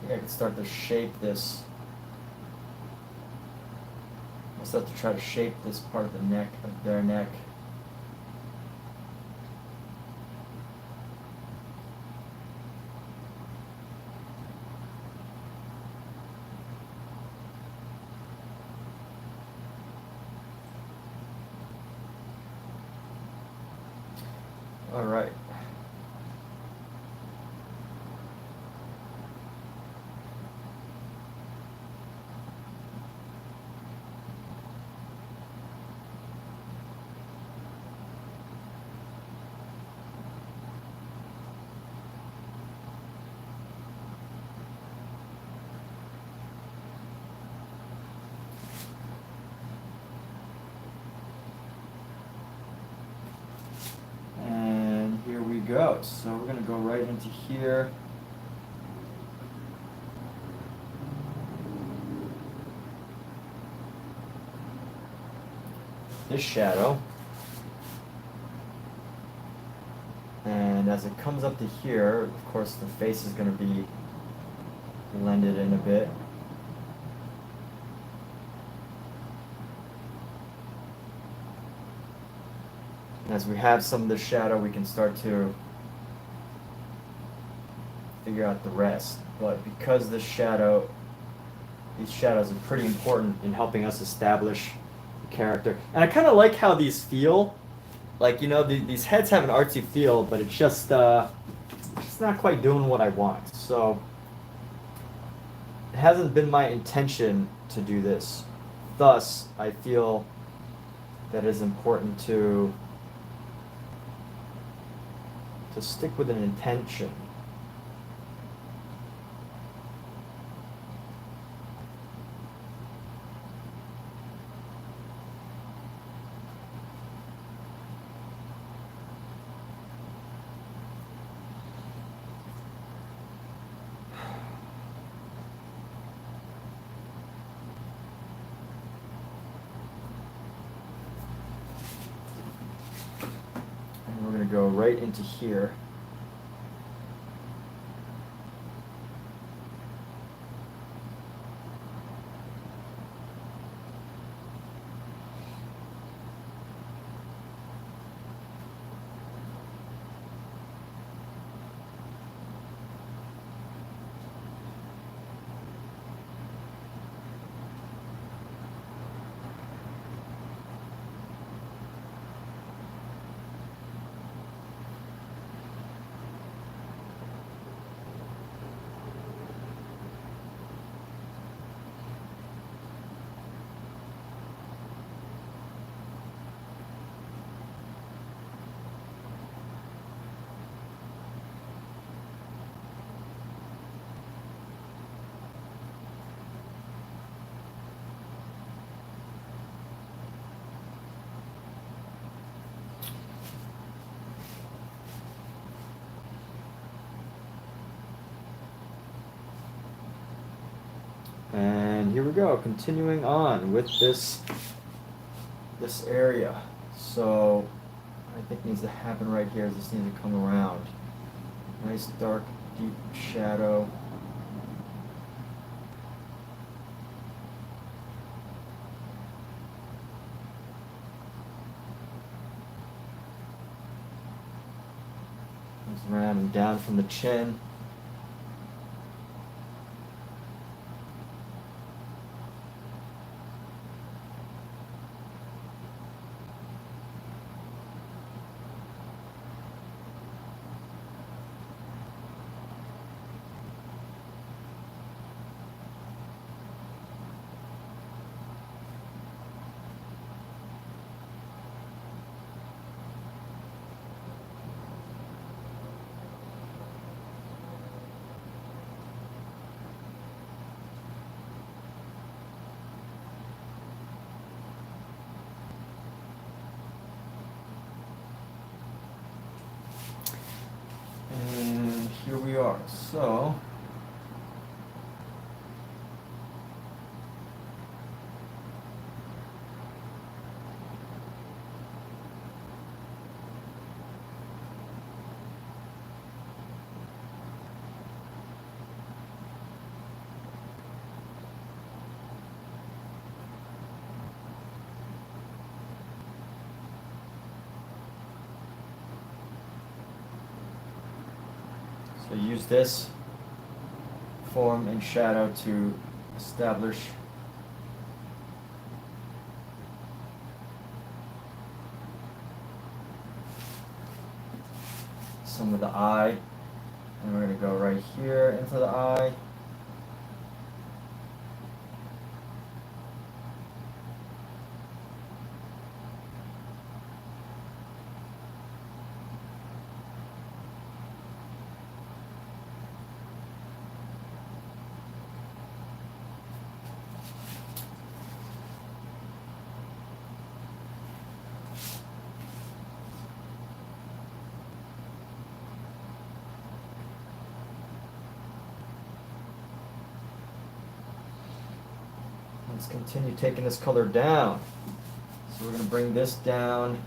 I can start to shape this. I'll start to try to shape this part of the neck, of their neck. All right. go. So we're gonna go right into here. This shadow. And as it comes up to here, of course the face is gonna be blended in a bit. And as we have some of the shadow, we can start to figure out the rest. But because these shadows are pretty important in helping us establish the character. And I kind of like how these feel. Like, you know, these heads have an artsy feel, but it's just not quite doing what I want. So it hasn't been my intention to do this. Thus, I feel that it's important to stick with an intention. We're going to go right into here. And here we go, continuing on with this area. So I think needs to happen right here is this needs to come around. Nice dark, deep shadow. Comes around and down from the chin. And here we are. So use this form and shadow to establish some of the eye. And we're going to go right here into the eye. let's continue taking this color down. So we're going to bring this down.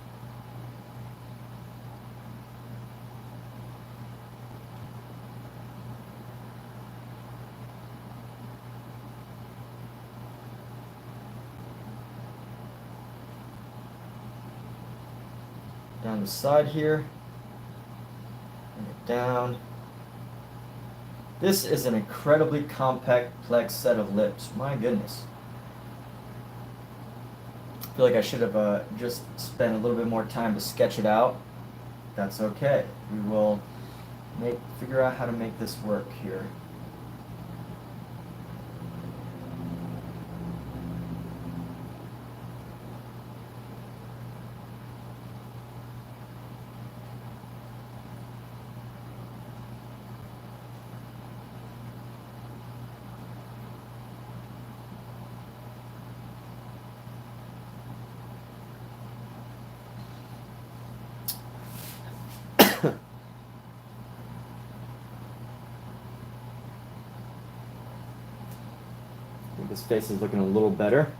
Down the side here. Bring it down. This is an incredibly complex set of lips. My goodness. I feel like I should have just spent a little bit more time to sketch it out. That's okay. We will figure out how to make this work here. I think this face is looking a little better.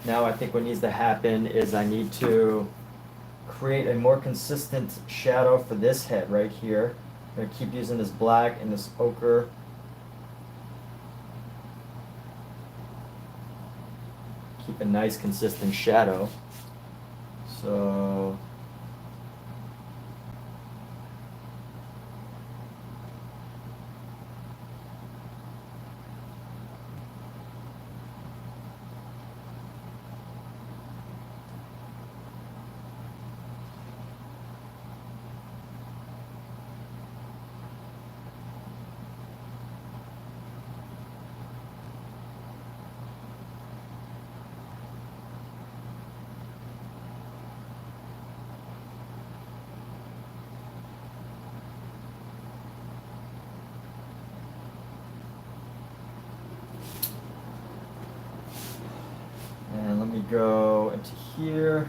Now I think what needs to happen is I need to create a more consistent shadow for this head right here. I'm going to keep using this black and this ochre. Keep a nice consistent shadow. So and let me go into here.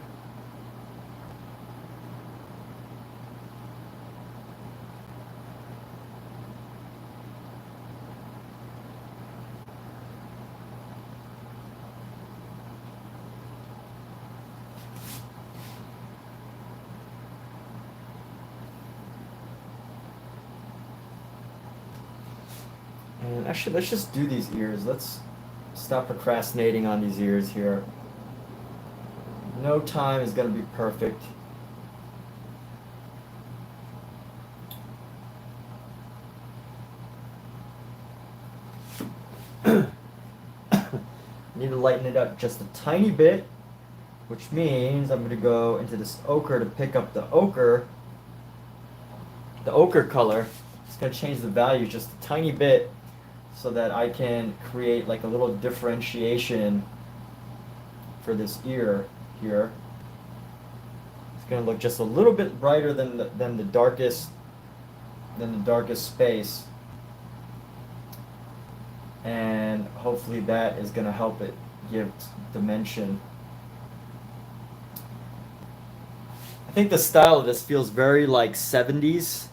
And actually, let's just do these ears. Let's stop procrastinating on these ears here. No time is going to be perfect. Need to lighten it up just a tiny bit, which means I'm going to go into this ochre to pick up the ochre color. It's going to change the value just a tiny bit so that I can create like a little differentiation for this ear here. It's going to look just a little bit brighter than the darkest space, and hopefully that is going to help it give dimension. I think the style of this feels very like 70s,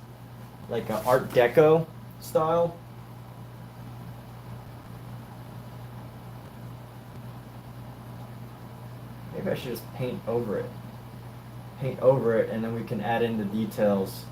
like an Art Deco style. Maybe I should just paint over it. Paint over it, and then we can add in the details.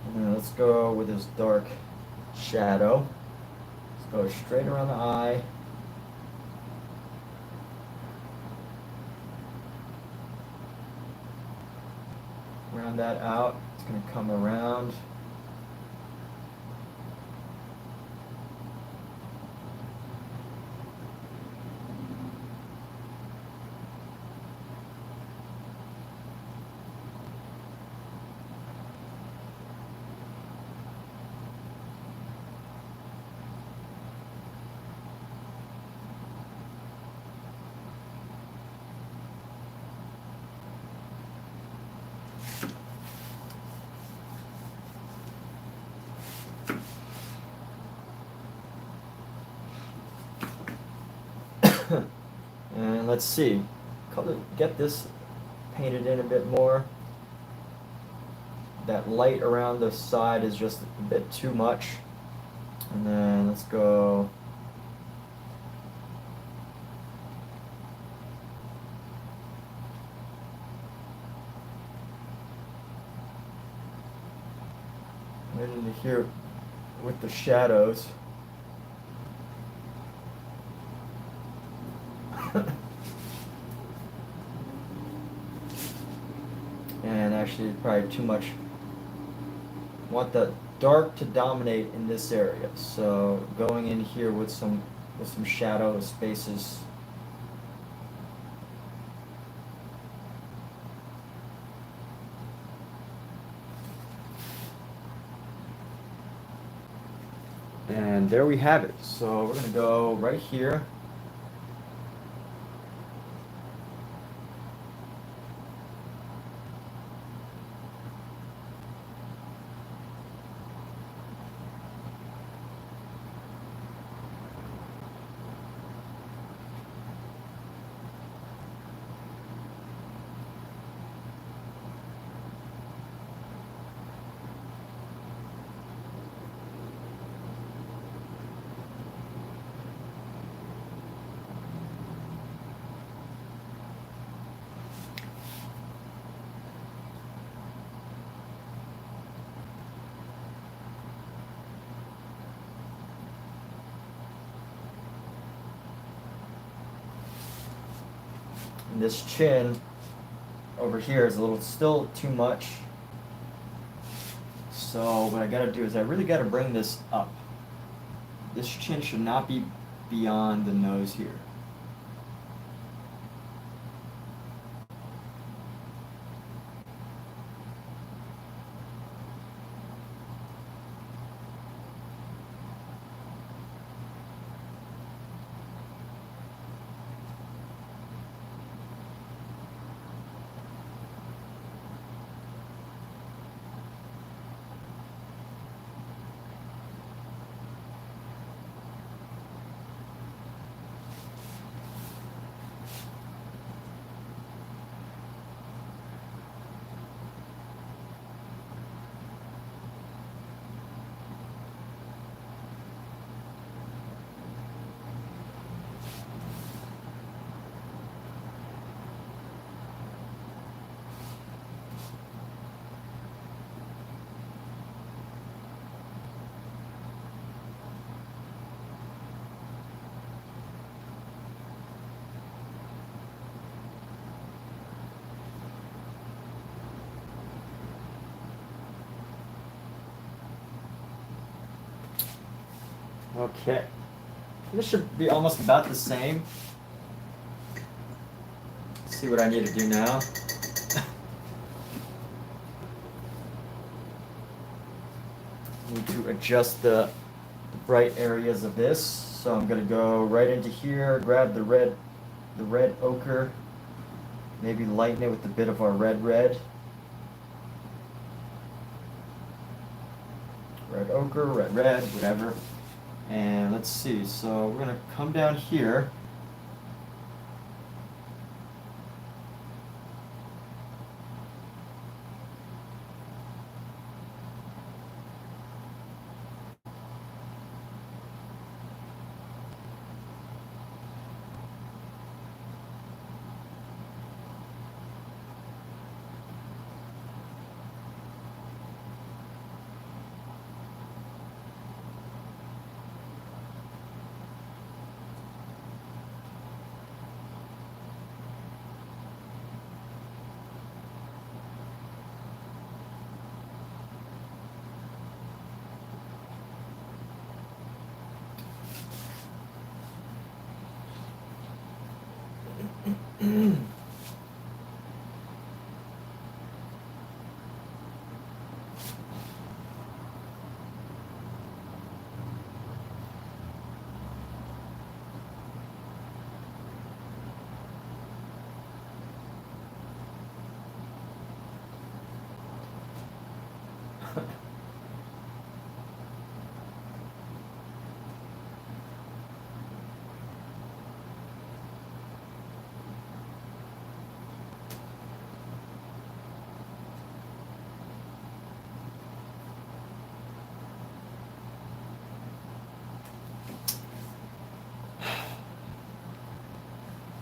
And then let's go with this dark shadow. Let's go straight around the eye. Round that out. It's going to come around. let's see, get this painted in a bit more. That light around the side is just a bit too much. And then let's go. Right into here with the shadows. And actually probably too much. Want the dark to dominate in this area. So going in here with some shadow spaces. And there we have it. So we're gonna go right here. And this chin over here is a little still too much. So what I gotta do is I really gotta bring this up. This chin should not be beyond the nose here. Okay. This should be almost about the same. Let's see what I need to do now. Need to adjust the bright areas of this. So I'm gonna go right into here, grab the red ochre, maybe lighten it with a bit of our red. Red ochre, red, whatever. And let's see, so we're gonna come down here.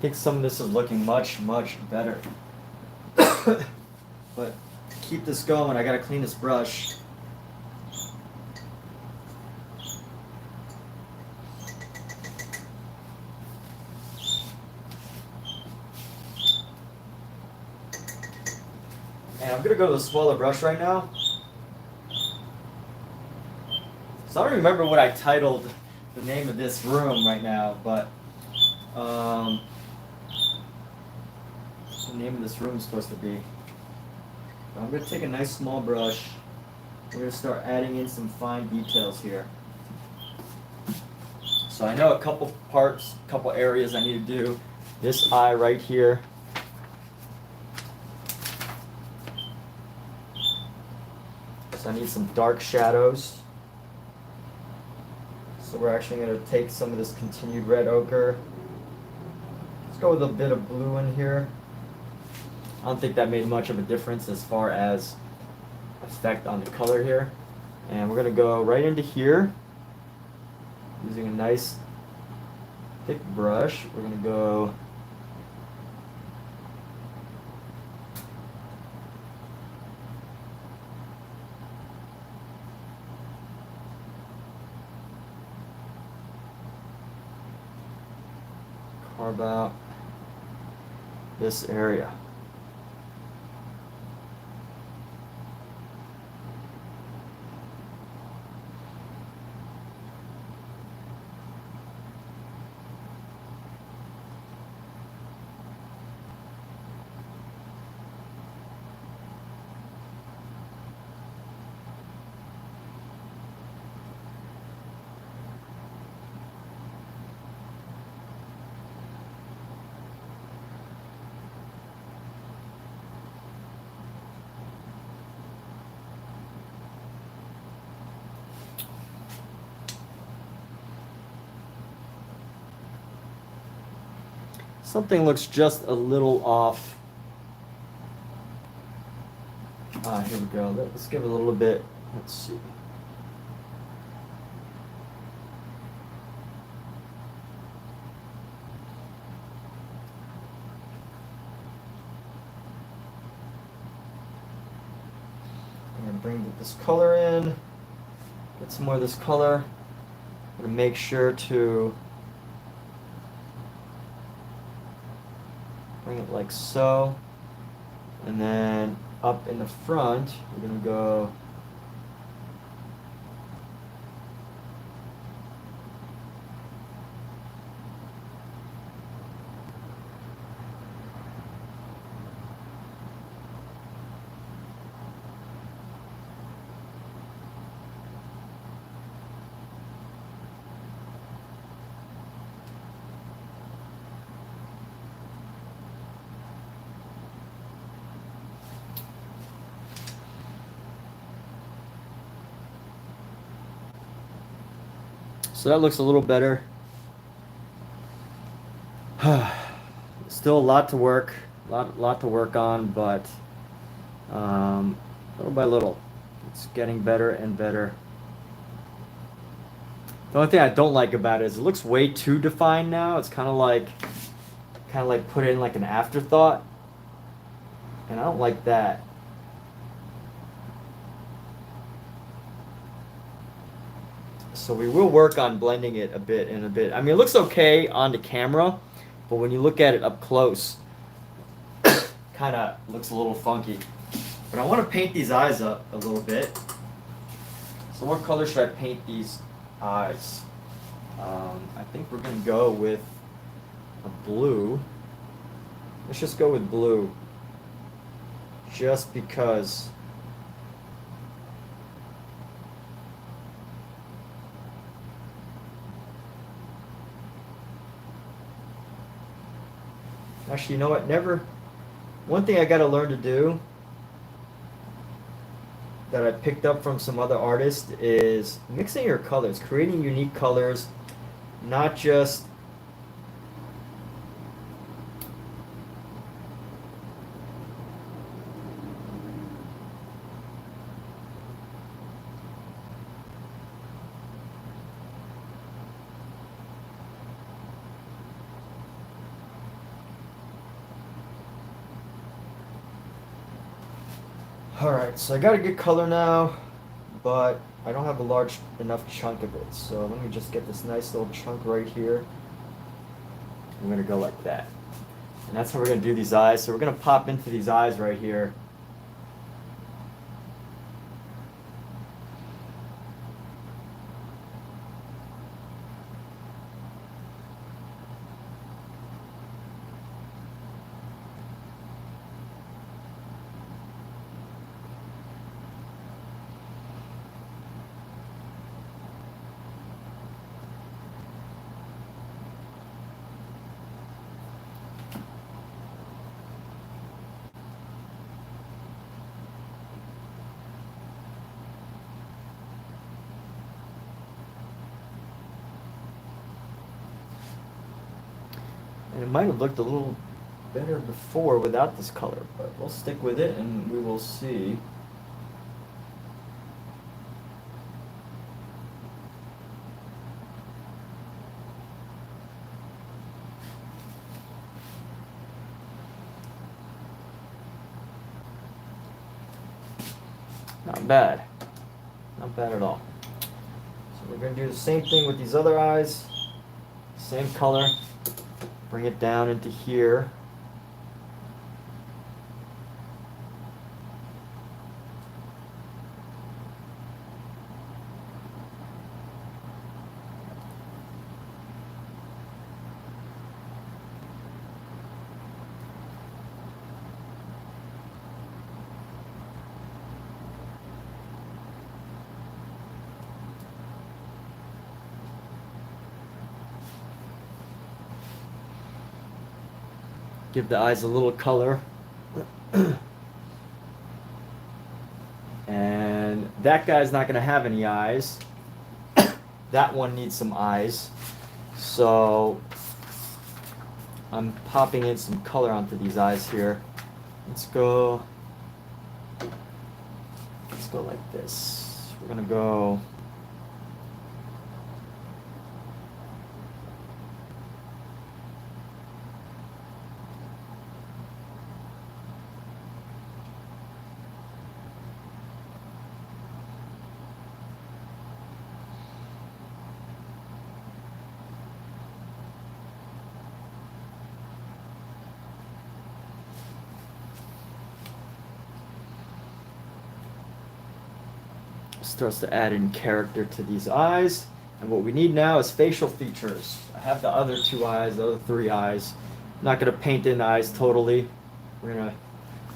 think some of this is looking much, much better. But to keep this going, I gotta clean this brush. And I'm gonna go to the smaller brush right now. So I don't remember what I titled the name of this room right now, but the name of this room is supposed to be. I'm going to take a nice small brush. We're going to start adding in some fine details here. So I know a couple parts, a couple areas I need to do. This eye right here. So I need some dark shadows. So we're actually going to take some of this continued red ochre. Let's go with a bit of blue in here. I don't think that made much of a difference as far as effect on the color here. And we're going to go right into here using a nice thick brush. We're going to go carve out this area. Something looks just a little off. Here we go. Let's give it a little bit. Let's see. I'm going to bring this color in. Get some more of this color. I'm going to make sure to bring it like so, and then up in the front we're going to go so that looks a little better. Still a lot to work, lot to work on, but little by little, it's getting better and better. The only thing I don't like about it is it looks way too defined now. It's kind of like put in like an afterthought, and I don't like that. So we will work on blending it a bit in a bit. I mean, it looks okay on the camera, but when you look at it up close, kind of looks a little funky. But I want to paint these eyes up a little bit. So what color should I paint these eyes? I think we're going to go with a blue. Let's just go with blue. Just because. Actually, you know what? One thing I got to learn to do that I picked up from some other artists is mixing your colors, creating unique colors, not just Alright, so I got a good color now, but I don't have a large enough chunk of it. So let me just get this nice little chunk right here. I'm gonna go like that. And that's how we're gonna do these eyes. So we're gonna pop into these eyes right here. And it might have looked a little better before without this color, but we'll stick with it and we will see. Not bad. Not bad at all. So we're going to do the same thing with these other eyes. Same color. Bring it down into here. Give the eyes a little color. And that guy's not going to have any eyes. That one needs some eyes. So I'm popping in some color onto these eyes here. Let's go like this. We're going to go starts to add in character to these eyes. And what we need now is facial features. I have the other two eyes, the other three eyes. I'm not going to paint in the eyes totally. We're going to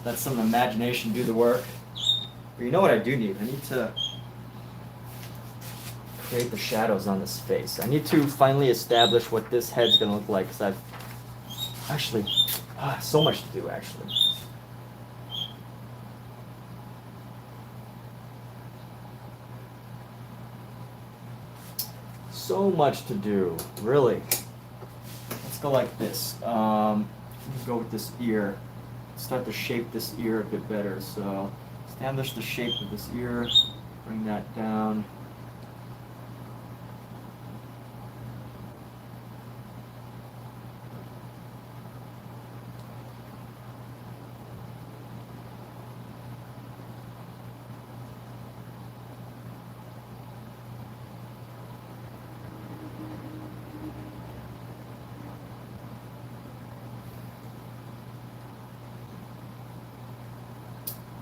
let some imagination do the work. But you know what I do need? I need to create the shadows on this face. I need to finally establish what this head's going to look like, because I've actually so much to do actually. So much to do, really. Let's go like this. Go with this ear. Start to shape this ear a bit better. So establish the shape of this ear. Bring that down.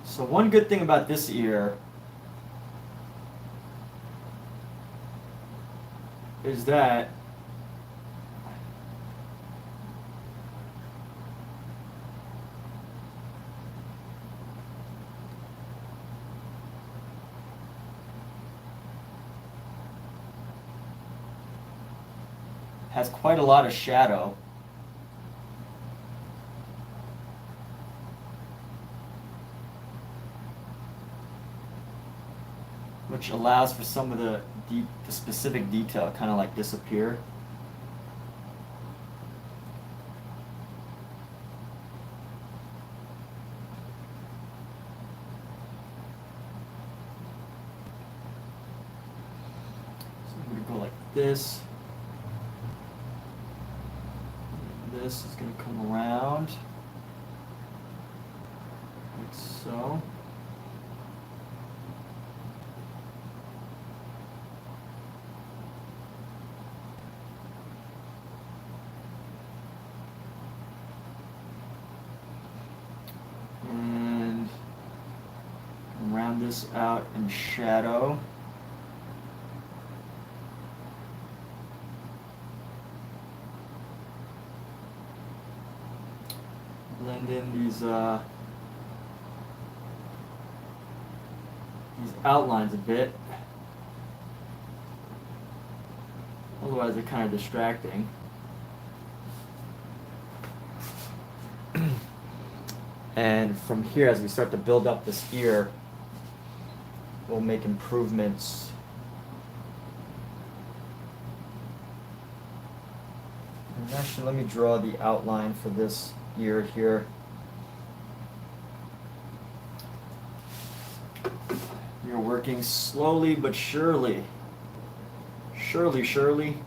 So one good thing about this ear is that has quite a lot of shadow. Which allows for some of the specific detail kind of like disappear. So I'm going to go like this. This is going to come around like so. this out in shadow. Blend in these outlines a bit. Otherwise they're kind of distracting. And from here, as we start to build up this ear, we'll make improvements. And actually, let me draw the outline for this ear here. You're working slowly but surely. Surely, surely.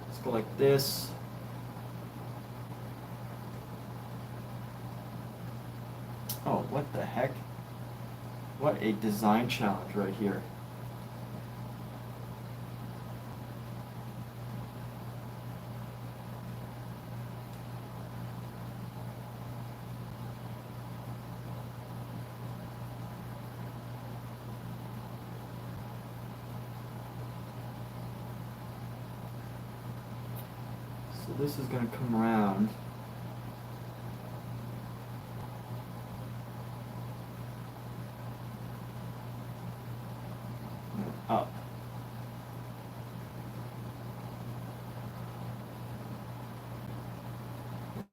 Let's go like this. Oh, what the heck? What a design challenge right here. So this is going to come around. Up.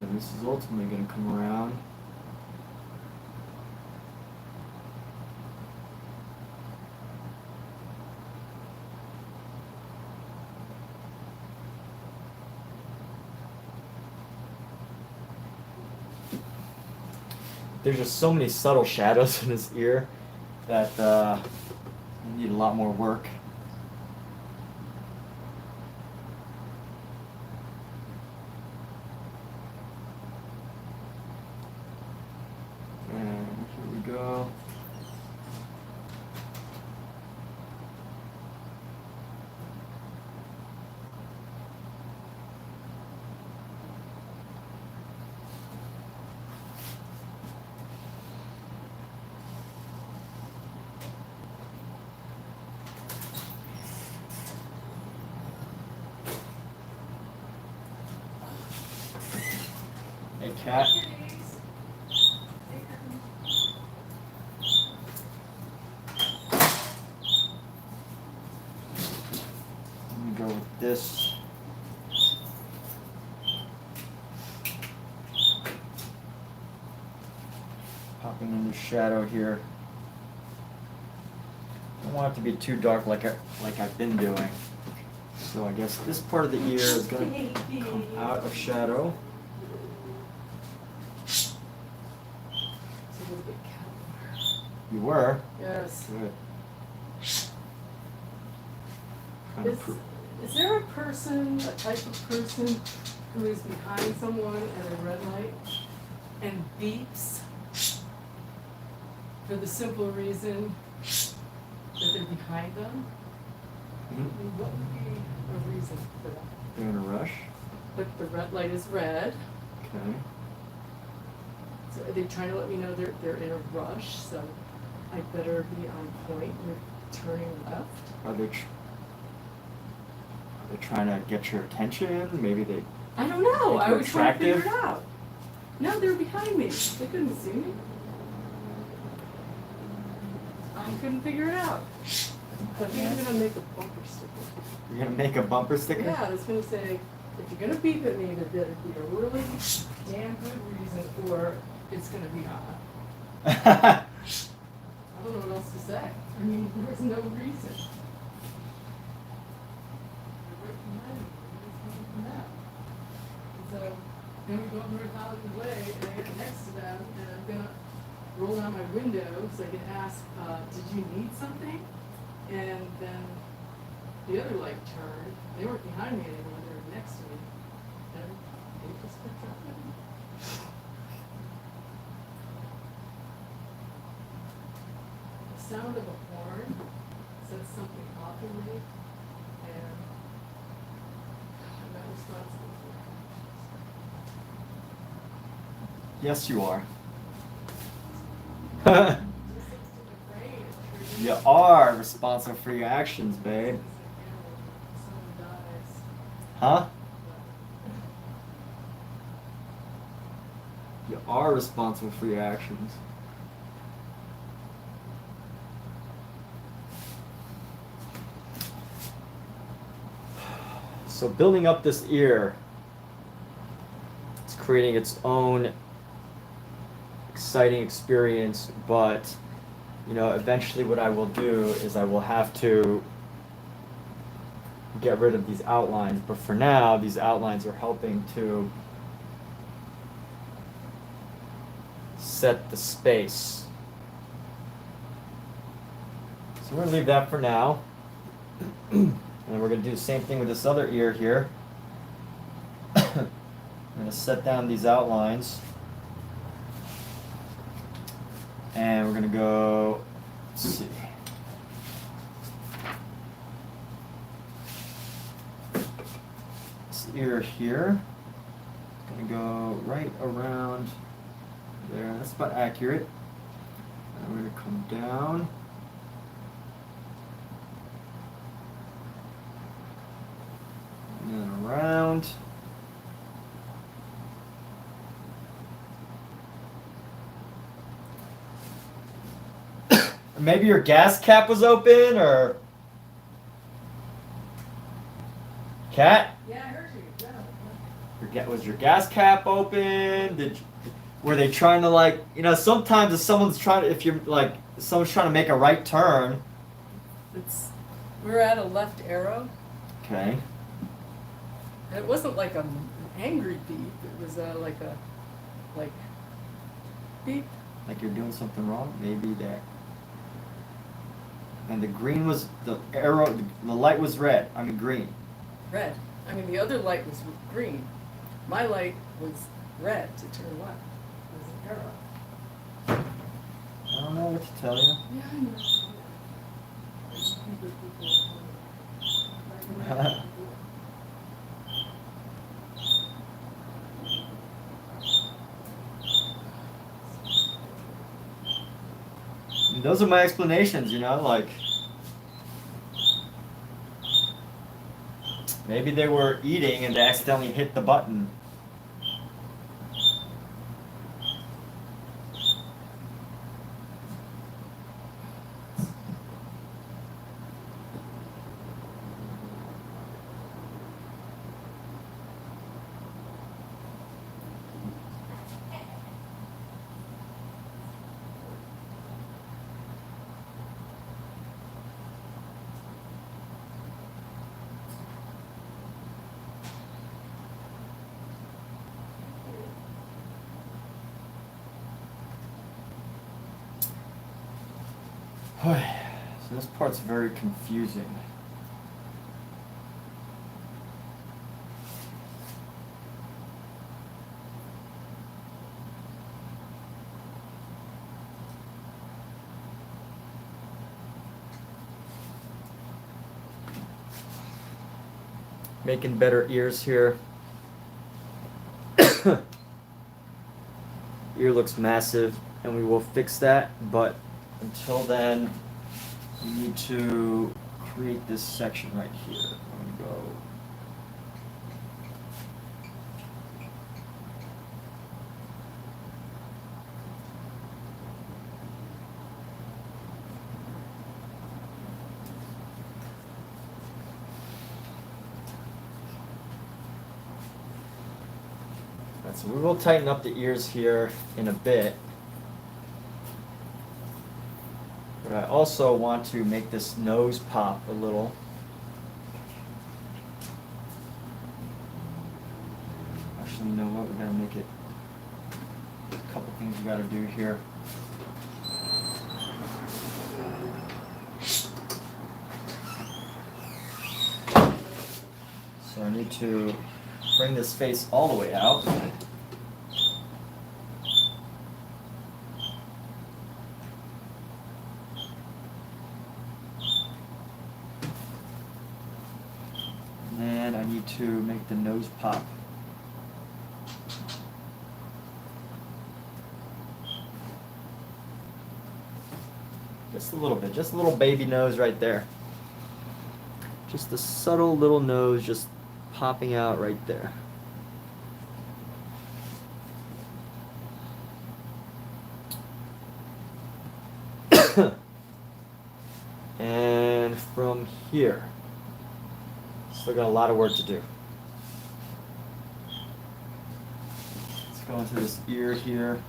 And this is ultimately going to come around. There's just so many subtle shadows in his ear that I need a lot more work. And here we go. Hey, cat. Let me go with this. Popping in the shadow here. Don't want it to be too dark like I've been doing. So I guess this part of the ear is going to come out of shadow. You were? Yes. Good. Is there a person, a type of person, who is behind someone at a red light and beeps for the simple reason that they're behind them? I mean, what would be a reason for that? They're in a rush? But the red light is red, Okay. so are they trying to let me know they're in a rush, so I better be on point with turning left? Are they trying to get your attention? Maybe they... I don't know. Think I you're was trying to figure attractive? it out. No, they were behind me. They couldn't see me. I couldn't figure it out. But I'm gonna make a bumper sticker. You're going to make a bumper sticker? Yeah, I was gonna say, if you're gonna beep at me, there better be a really damn good reason, or it's gonna be on. I don't know what else to say. I mean, there's no reason. So, then we go up North Hollywood Way, and I get next to them, and I'm gonna roll down my window so I can ask, did you need something? And then the other light turned. They weren't behind me anymore, they were next to me. And they just kept driving. The sound of a horn says something off in me, and I'm not responsible for it. Yes, you are. Listen to the brain, it You are responsible for your actions, babe. Someone dies. Huh? You are responsible for your actions. So building up this ear, it's creating its own exciting experience, but you know, eventually what I will do is I will have to get rid of these outlines, but for now these outlines are helping to set the space. So we're gonna leave that for now. And we're going to do the same thing with this other ear here. I'm going to set down these outlines. And we're going to go, let's see. This ear here is going to go right around there. That's about accurate. And we're going to come down. And then around. Maybe your gas cap was open, or Cat? Yeah, I heard you. Yeah. Was your gas cap open? Were they trying to, like, you know, sometimes if someone's trying to, if you're like, if someone's trying to make a right turn. We're at a left arrow. Okay. And it wasn't like an angry beep. It was like beep. Like you're doing something wrong? Maybe there. And the green was, the arrow, the light was red. I mean green. Red. I mean, the other light was green. My light was red to turn left. It was an arrow. I don't know what to tell you. Yeah, I know. Those are my explanations, you know, like maybe they were eating and they accidentally hit the button. So this part's very confusing. Making better ears here. Ear looks massive, and we will fix that, but until then, we need to create this section right here. I'm gonna go. So we will tighten up the ears here in a bit. But I also want to make this nose pop a little. Actually, you know what? We gotta make it. A couple things we gotta do here. So I need to bring this face all the way out. And I need to make the nose pop. Just a little bit, just a little baby nose right there. Just a subtle little nose just popping out right there. And from here, still got a lot of work to do. Let's go into this ear here.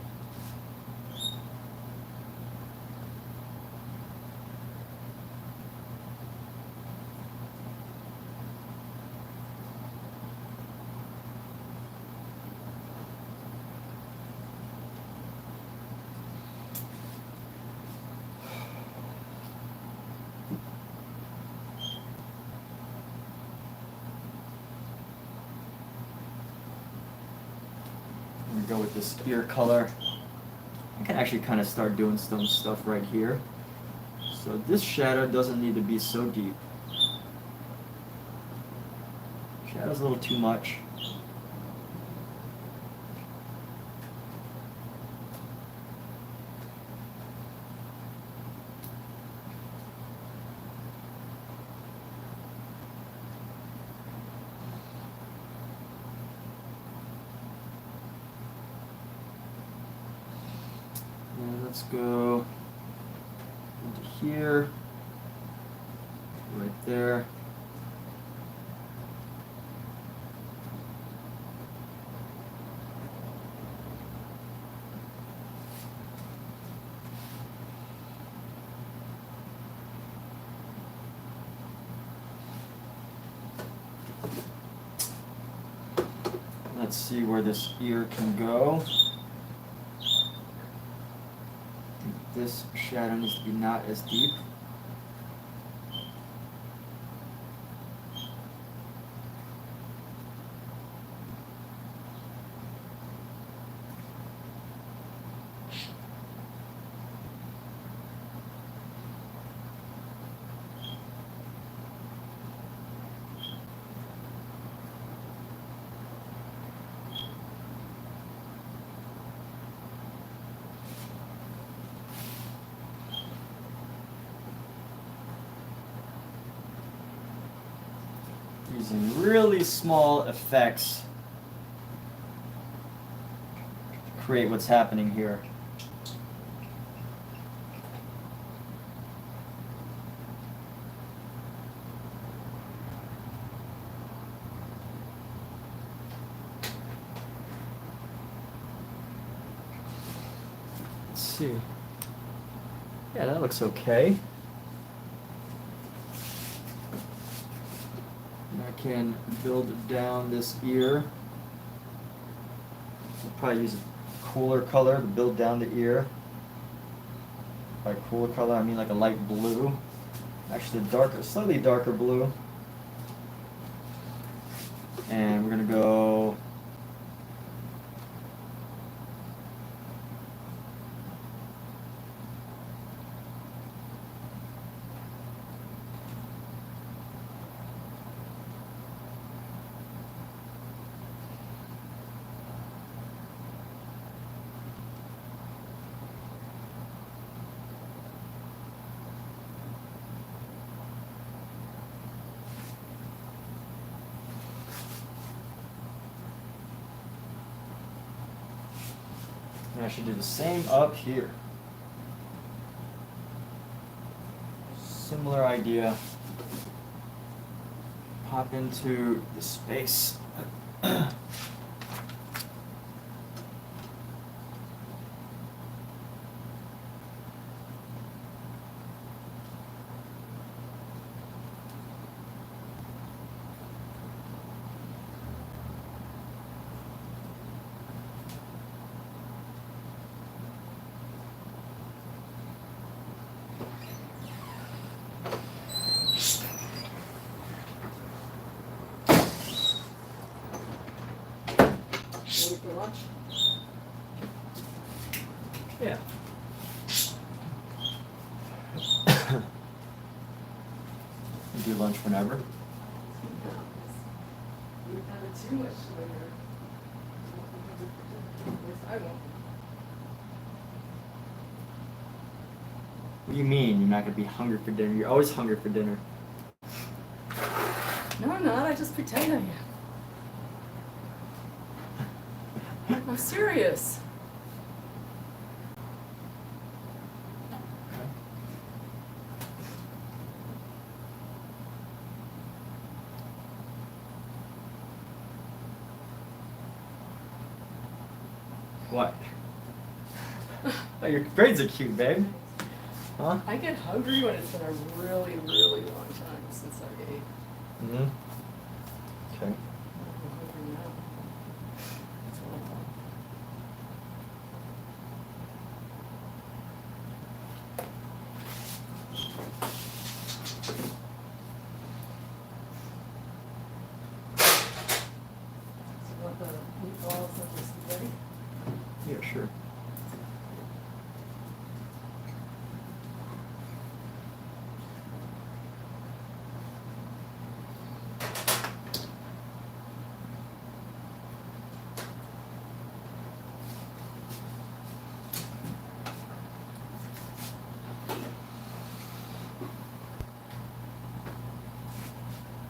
Go with this ear color. I can actually kind of start doing some stuff right here. So this shadow doesn't need to be so deep. Shadow's a little too much. Let's go into here, right there. Let's see where this ear can go. This shadow needs to be not as deep. Using really small effects to create what's happening here. Let's see. Yeah, that looks okay. I can build down this ear. I'll probably use a cooler color to build down the ear. By cooler color, I mean like a light blue. Actually, a darker, slightly darker blue. And we're gonna go. And I should do the same up here. Similar idea. Pop into the space. Ready for lunch? Yeah. You do lunch whenever. You've had it too much later. I won't. What do you mean you're not gonna be hungry for dinner? You're always hungry for dinner. No, I'm not. I just pretend I am. I'm serious. What? Oh, your braids are cute, babe. Huh? I get hungry when it's been a really, really long time since I ate. Mm-hmm. Okay. I'm hungry now. That's what I thought. So you want the meatballs and the spaghetti? Yeah, sure.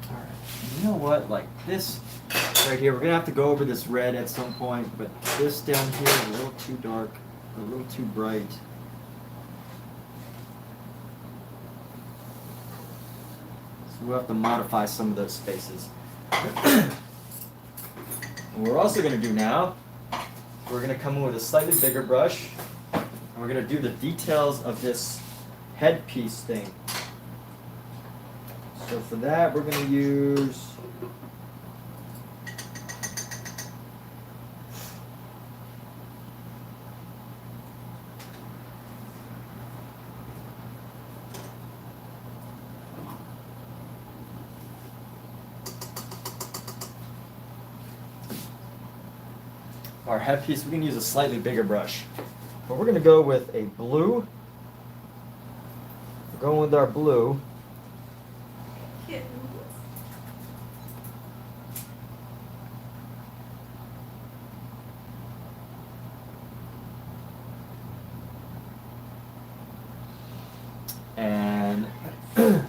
Alright, you know what? Like this right here, we're gonna have to go over this red at some point, but this down here is a little too dark, a little too bright. So we'll have to modify some of those spaces. And what we're also gonna do now, we're gonna come in with a slightly bigger brush, and we're gonna do the details of this headpiece thing. So for that, we're gonna use our headpiece. We're gonna use a slightly bigger brush, but we're gonna go with a blue. We're going with our blue. Kittens. And I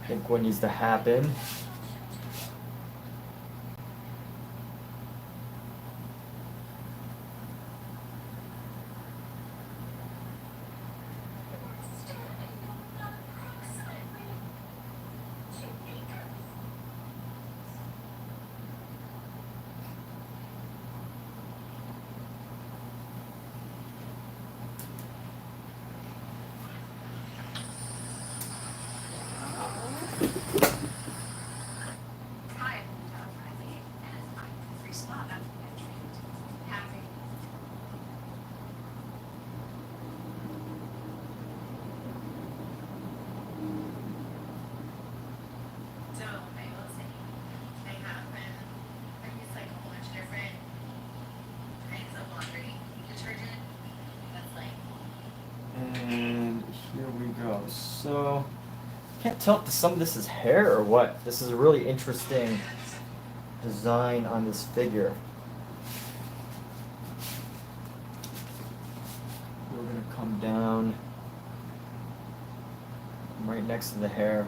think what needs to happen and here we go. So can't tell if some of this is hair or what. This is a really interesting design on this figure. We're gonna come down right next to the hair.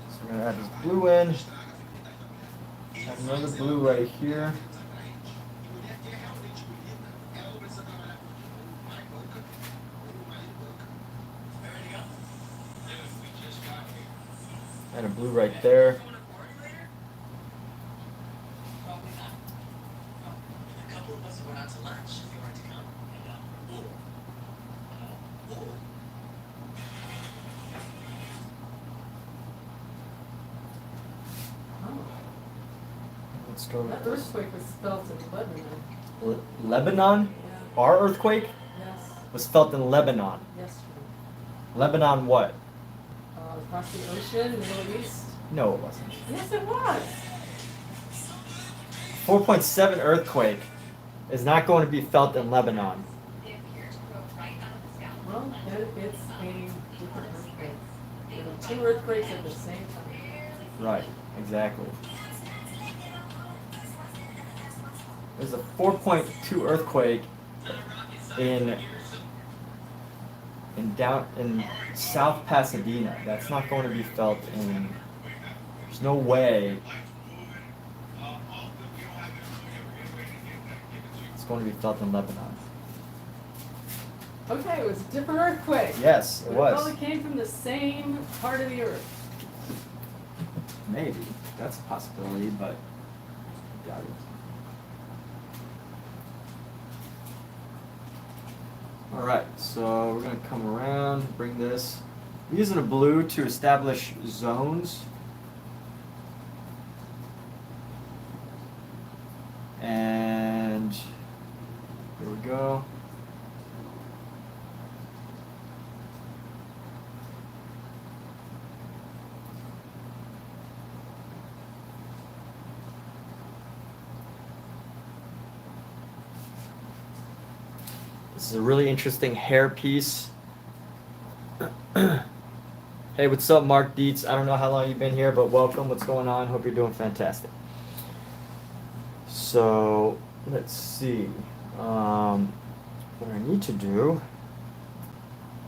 So we're gonna add this blue in. Add another blue right here. And a blue right there. Let's go That with this. earthquake was felt in Lebanon. Lebanon? Yeah. Our earthquake Yes. was felt in Lebanon. Yesterday. Lebanon what? Across the ocean, the Middle East. No, it wasn't. Yes, it was. 4.7 earthquake is not going to be felt in Lebanon. Well, It's a different earthquake. There were two earthquakes at the same time. Right, exactly. There's a 4.2 earthquake in in South Pasadena. That's not going to be felt in. There's no way it's going to be felt in Lebanon. Okay, it was a different earthquake. Yes, it But was. It probably came from the same part of the earth. Maybe that's a possibility, but I doubt it. All right, so we're gonna come around, bring this. We're using a blue to establish zones. And here we go. This is a really interesting hair piece. Hey, what's up, Mark Dietz? I don't know how long you've been here, but welcome. What's going on? Hope you're doing fantastic. So, let's see. What I need to do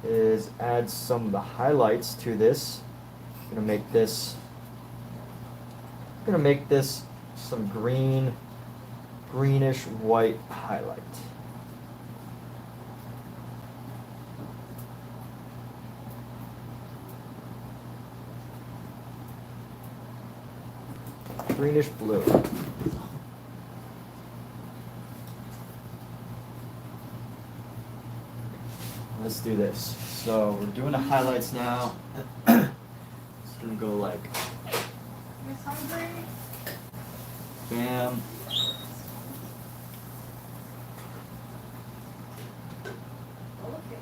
is add some of the highlights to this. I'm gonna make this some greenish white highlight. Greenish blue. Let's do this. So we're doing the highlights now. It's gonna go like Miss Hungry? bam. Okay.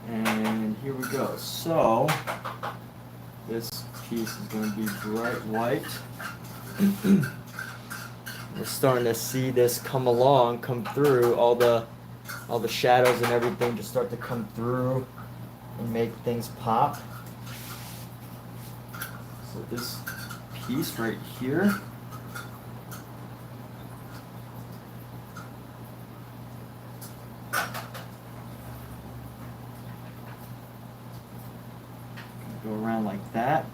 And here we go. So this piece is going to be bright white. We're starting to see this come through. All the shadows and everything just start to come through and make things pop. So this piece right here. Go around like that.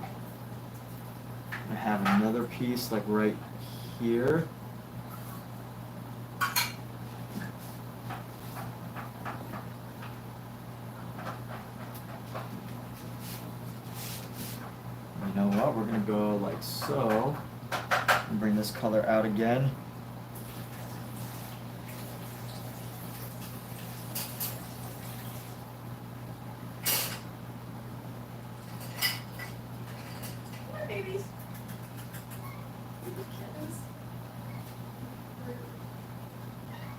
I have another piece like right here. You know what? We're gonna go like so and bring this color out again. Babies. Baby kittens.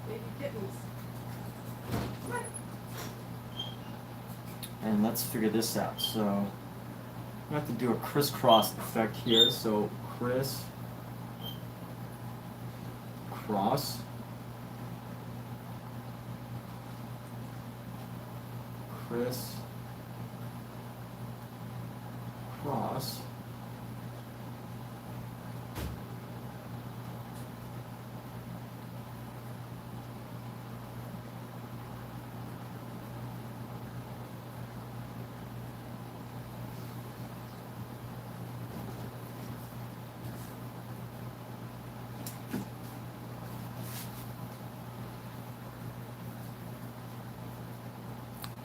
Baby kittens. Come on. And let's figure this out. So I have to do a crisscross effect here. So criss, cross, criss, cross,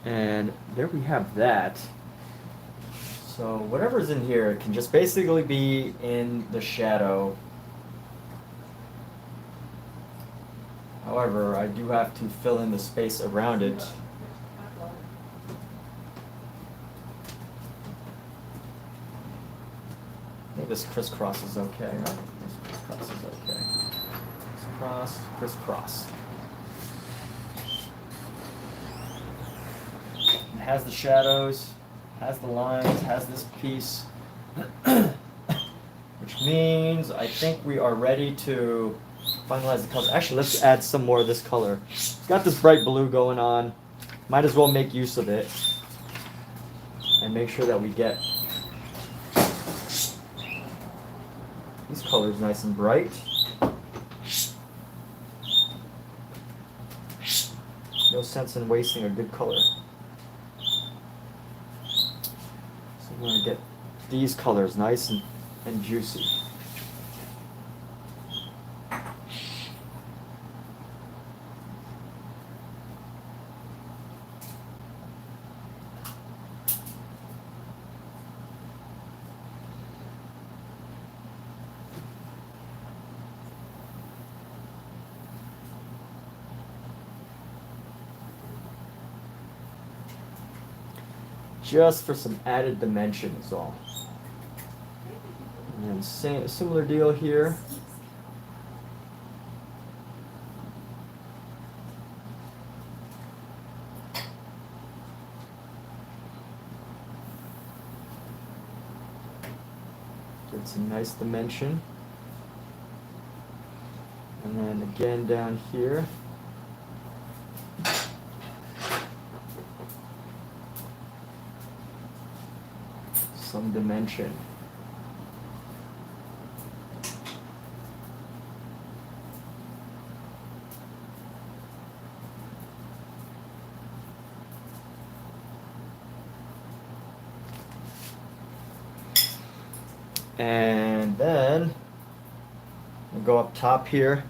And there we have that. So whatever's in here can just basically be in the shadow. However, I do have to fill in the space around it. I think this crisscross is okay, right? This crisscross is okay. Crisscross, crisscross. It has the shadows, has the lines, has this piece. Which means I think we are ready to finalize the color. Actually, let's add some more of this color. It's got this bright blue going on. Might as well make use of it. And make sure that we get these colors nice and bright. No sense in wasting a good color. So we're going to get these colors nice and juicy. Just for some added dimension is all. And similar deal here. Get some nice dimension. And then again down here. Some dimension. And then we'll go up top here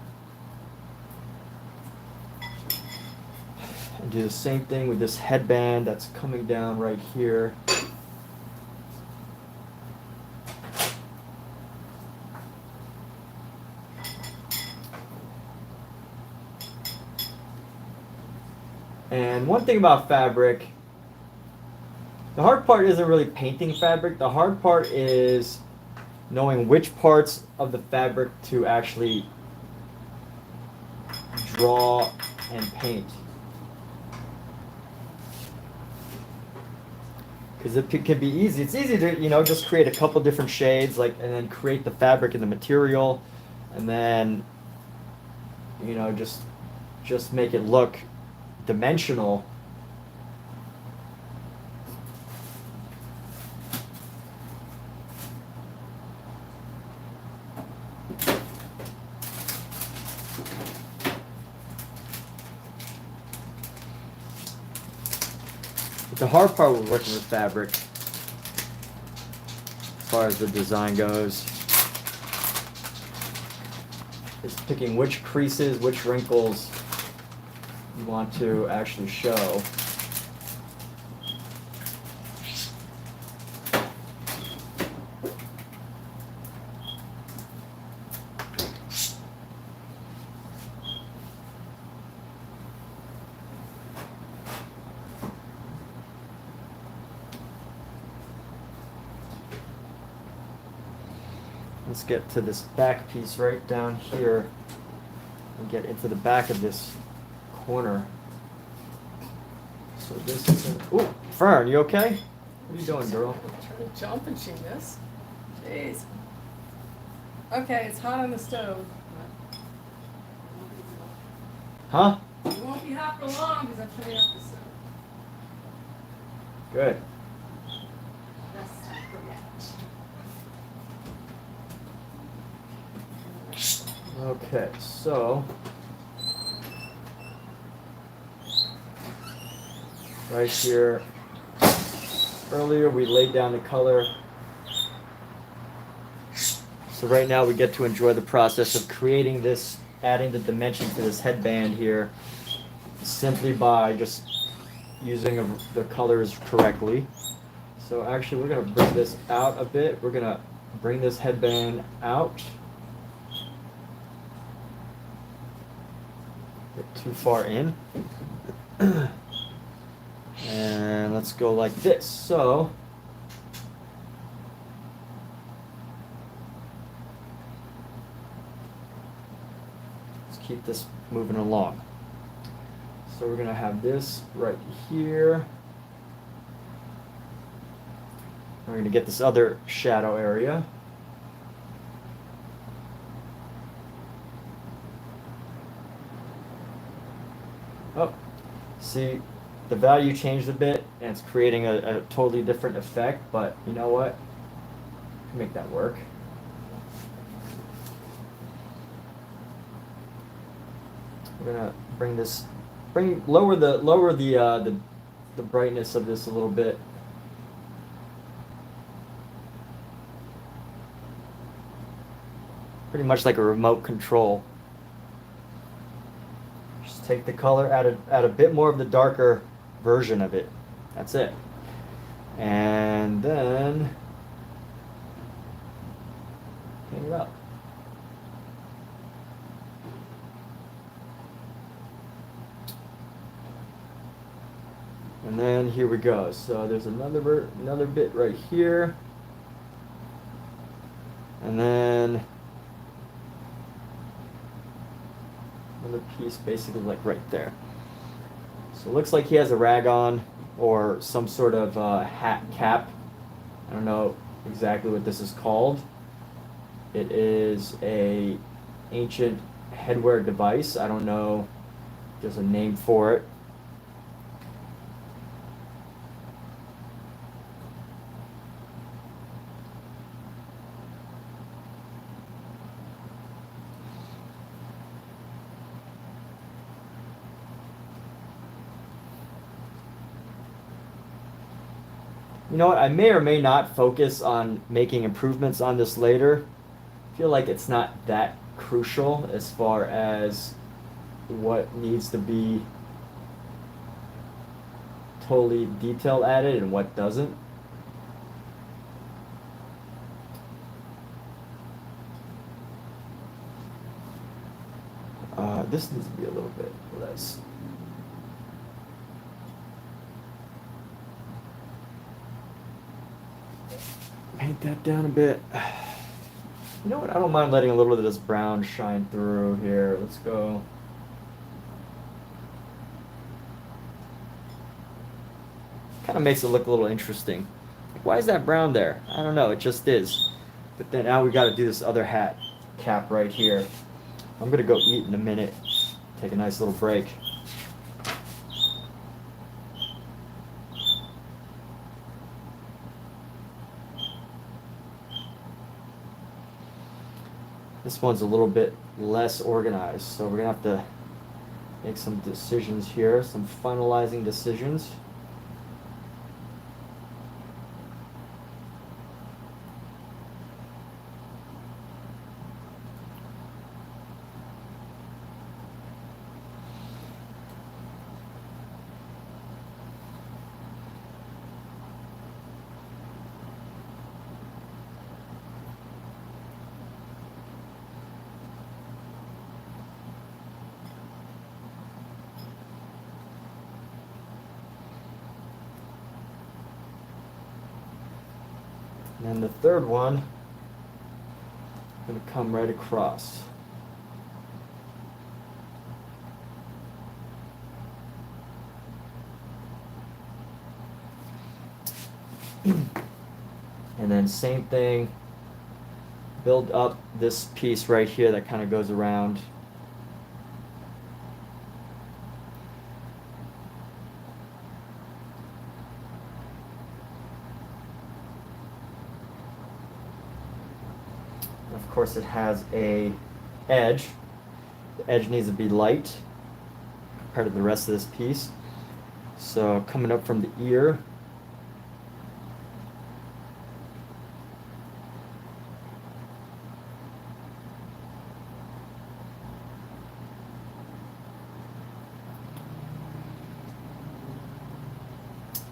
and do the same thing with this headband that's coming down right here. And one thing about fabric, the hard part isn't really painting fabric. The hard part is knowing which parts of the fabric to actually draw and paint. Because it can be easy. It's easy to, just create a couple different shades, and then create the fabric and the material, and then, just make it look dimensional. But the hard part with working with fabric, as far as the design goes, is picking which creases, which wrinkles you want to actually show. Let's get to this back piece right down here and get into the back of this corner. So this is ooh, Fern, you okay? What are you doing, girl? I'm trying to jump and she missed. Jeez. Okay, it's hot on the stove. Huh? It won't be hot for long because I'm turning up the stove. Good. That's time for that. Okay, so right here, earlier we laid down the color. So right now we get to enjoy the process of creating this, adding the dimension to this headband here, simply by just using the colors correctly. So actually, we're going to bring this out a bit. We're going to bring this headband out. Get too far in. And let's go like this. So let's keep this moving along. So we're going to have this right here. We're going to get this other shadow area. Oh, see, the value changed a bit, and it's creating a totally different effect, but you know what? I can make that work. We're gonna bring this, lower the brightness of this a little bit. Pretty much like a remote control. Just take the color, add a bit more of the darker version of it. That's it. And then hang it up. And then here we go. So there's another bit right here. And then another piece basically like right there. So it looks like he has a rag on or some sort of hat cap. I don't know exactly what this is called. It is a ancient headwear device. I don't know if there's a name for it. You know what, I may or may not focus on making improvements on this later. I feel like it's not that crucial as far as what needs to be totally detail added and what doesn't. This needs to be a little bit less. Paint that down a bit. You know what? I don't mind letting a little bit of this brown shine through here. Let's go. Kind of makes it look a little interesting. Like, why is that brown there? I don't know. It just is. But then now we got to do this other hat cap right here. I'm gonna go eat in a minute. Take a nice little break. This one's a little bit less organized, so we're gonna have to make some decisions here, some finalizing decisions. And then the third one, I'm going to come right across. And then same thing, build up this piece right here that kind of goes around. Of course, it has a edge. The edge needs to be light compared to the rest of this piece. So coming up from the ear,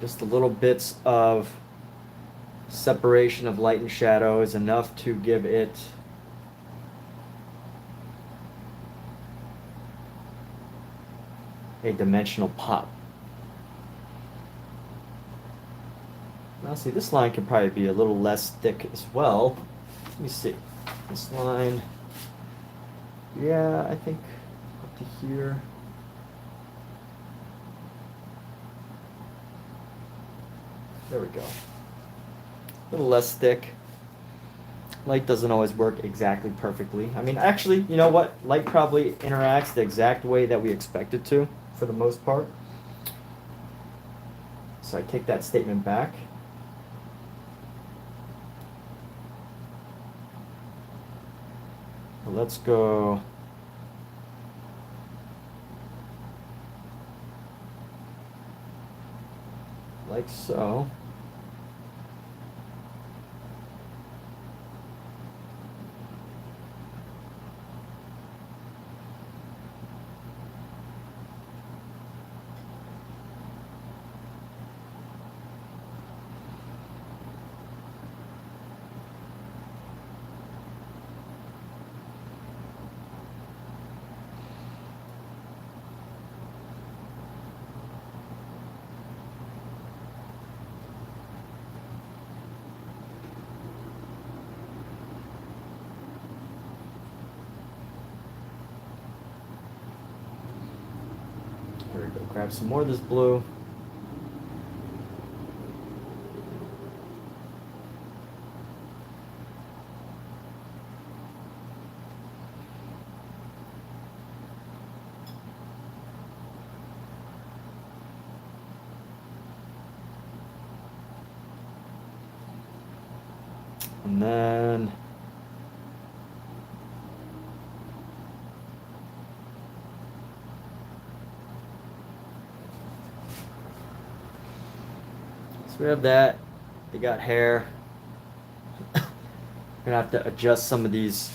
Just a little bits of separation of light and shadow is enough to give it a dimensional pop. Now see, this line could probably be a little less thick as well. Let me see. This line, yeah, I think up to here. There we go. A little less thick. Light doesn't always work exactly perfectly. I mean, actually, you know what? Light probably interacts the exact way that we expect it to, for the most part. So I take that statement back. Let's go. Like so. There we go. Grab some more of this blue. And then so we have that. They got hair. I'm gonna have to adjust some of these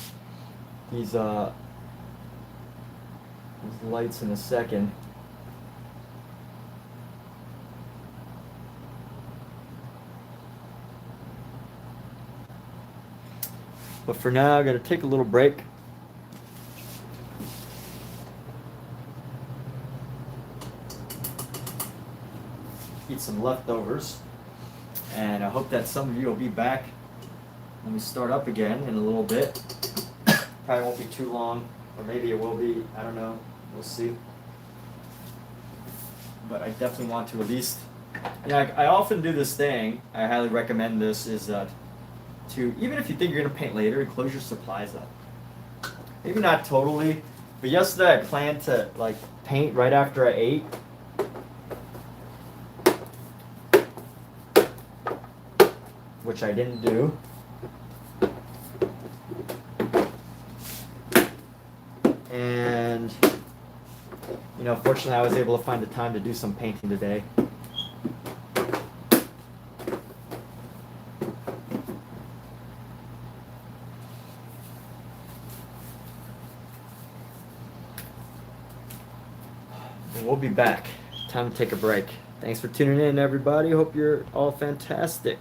lights in a second. But for now, I'm gonna take a little break. Eat some leftovers. And I hope that some of you will be back when we start up again in a little bit. Probably won't be too long, or maybe it will be, I don't know, we'll see. But I definitely want to at least, I often do this thing, I highly recommend this, is to, even if you think you're gonna paint later, close your supplies up. Maybe not totally, but yesterday I planned to like paint right after I ate. Which I didn't do. And, fortunately I was able to find the time to do some painting today. And we'll be back. Time to take a break. Thanks for tuning in, everybody. Hope you're all fantastic.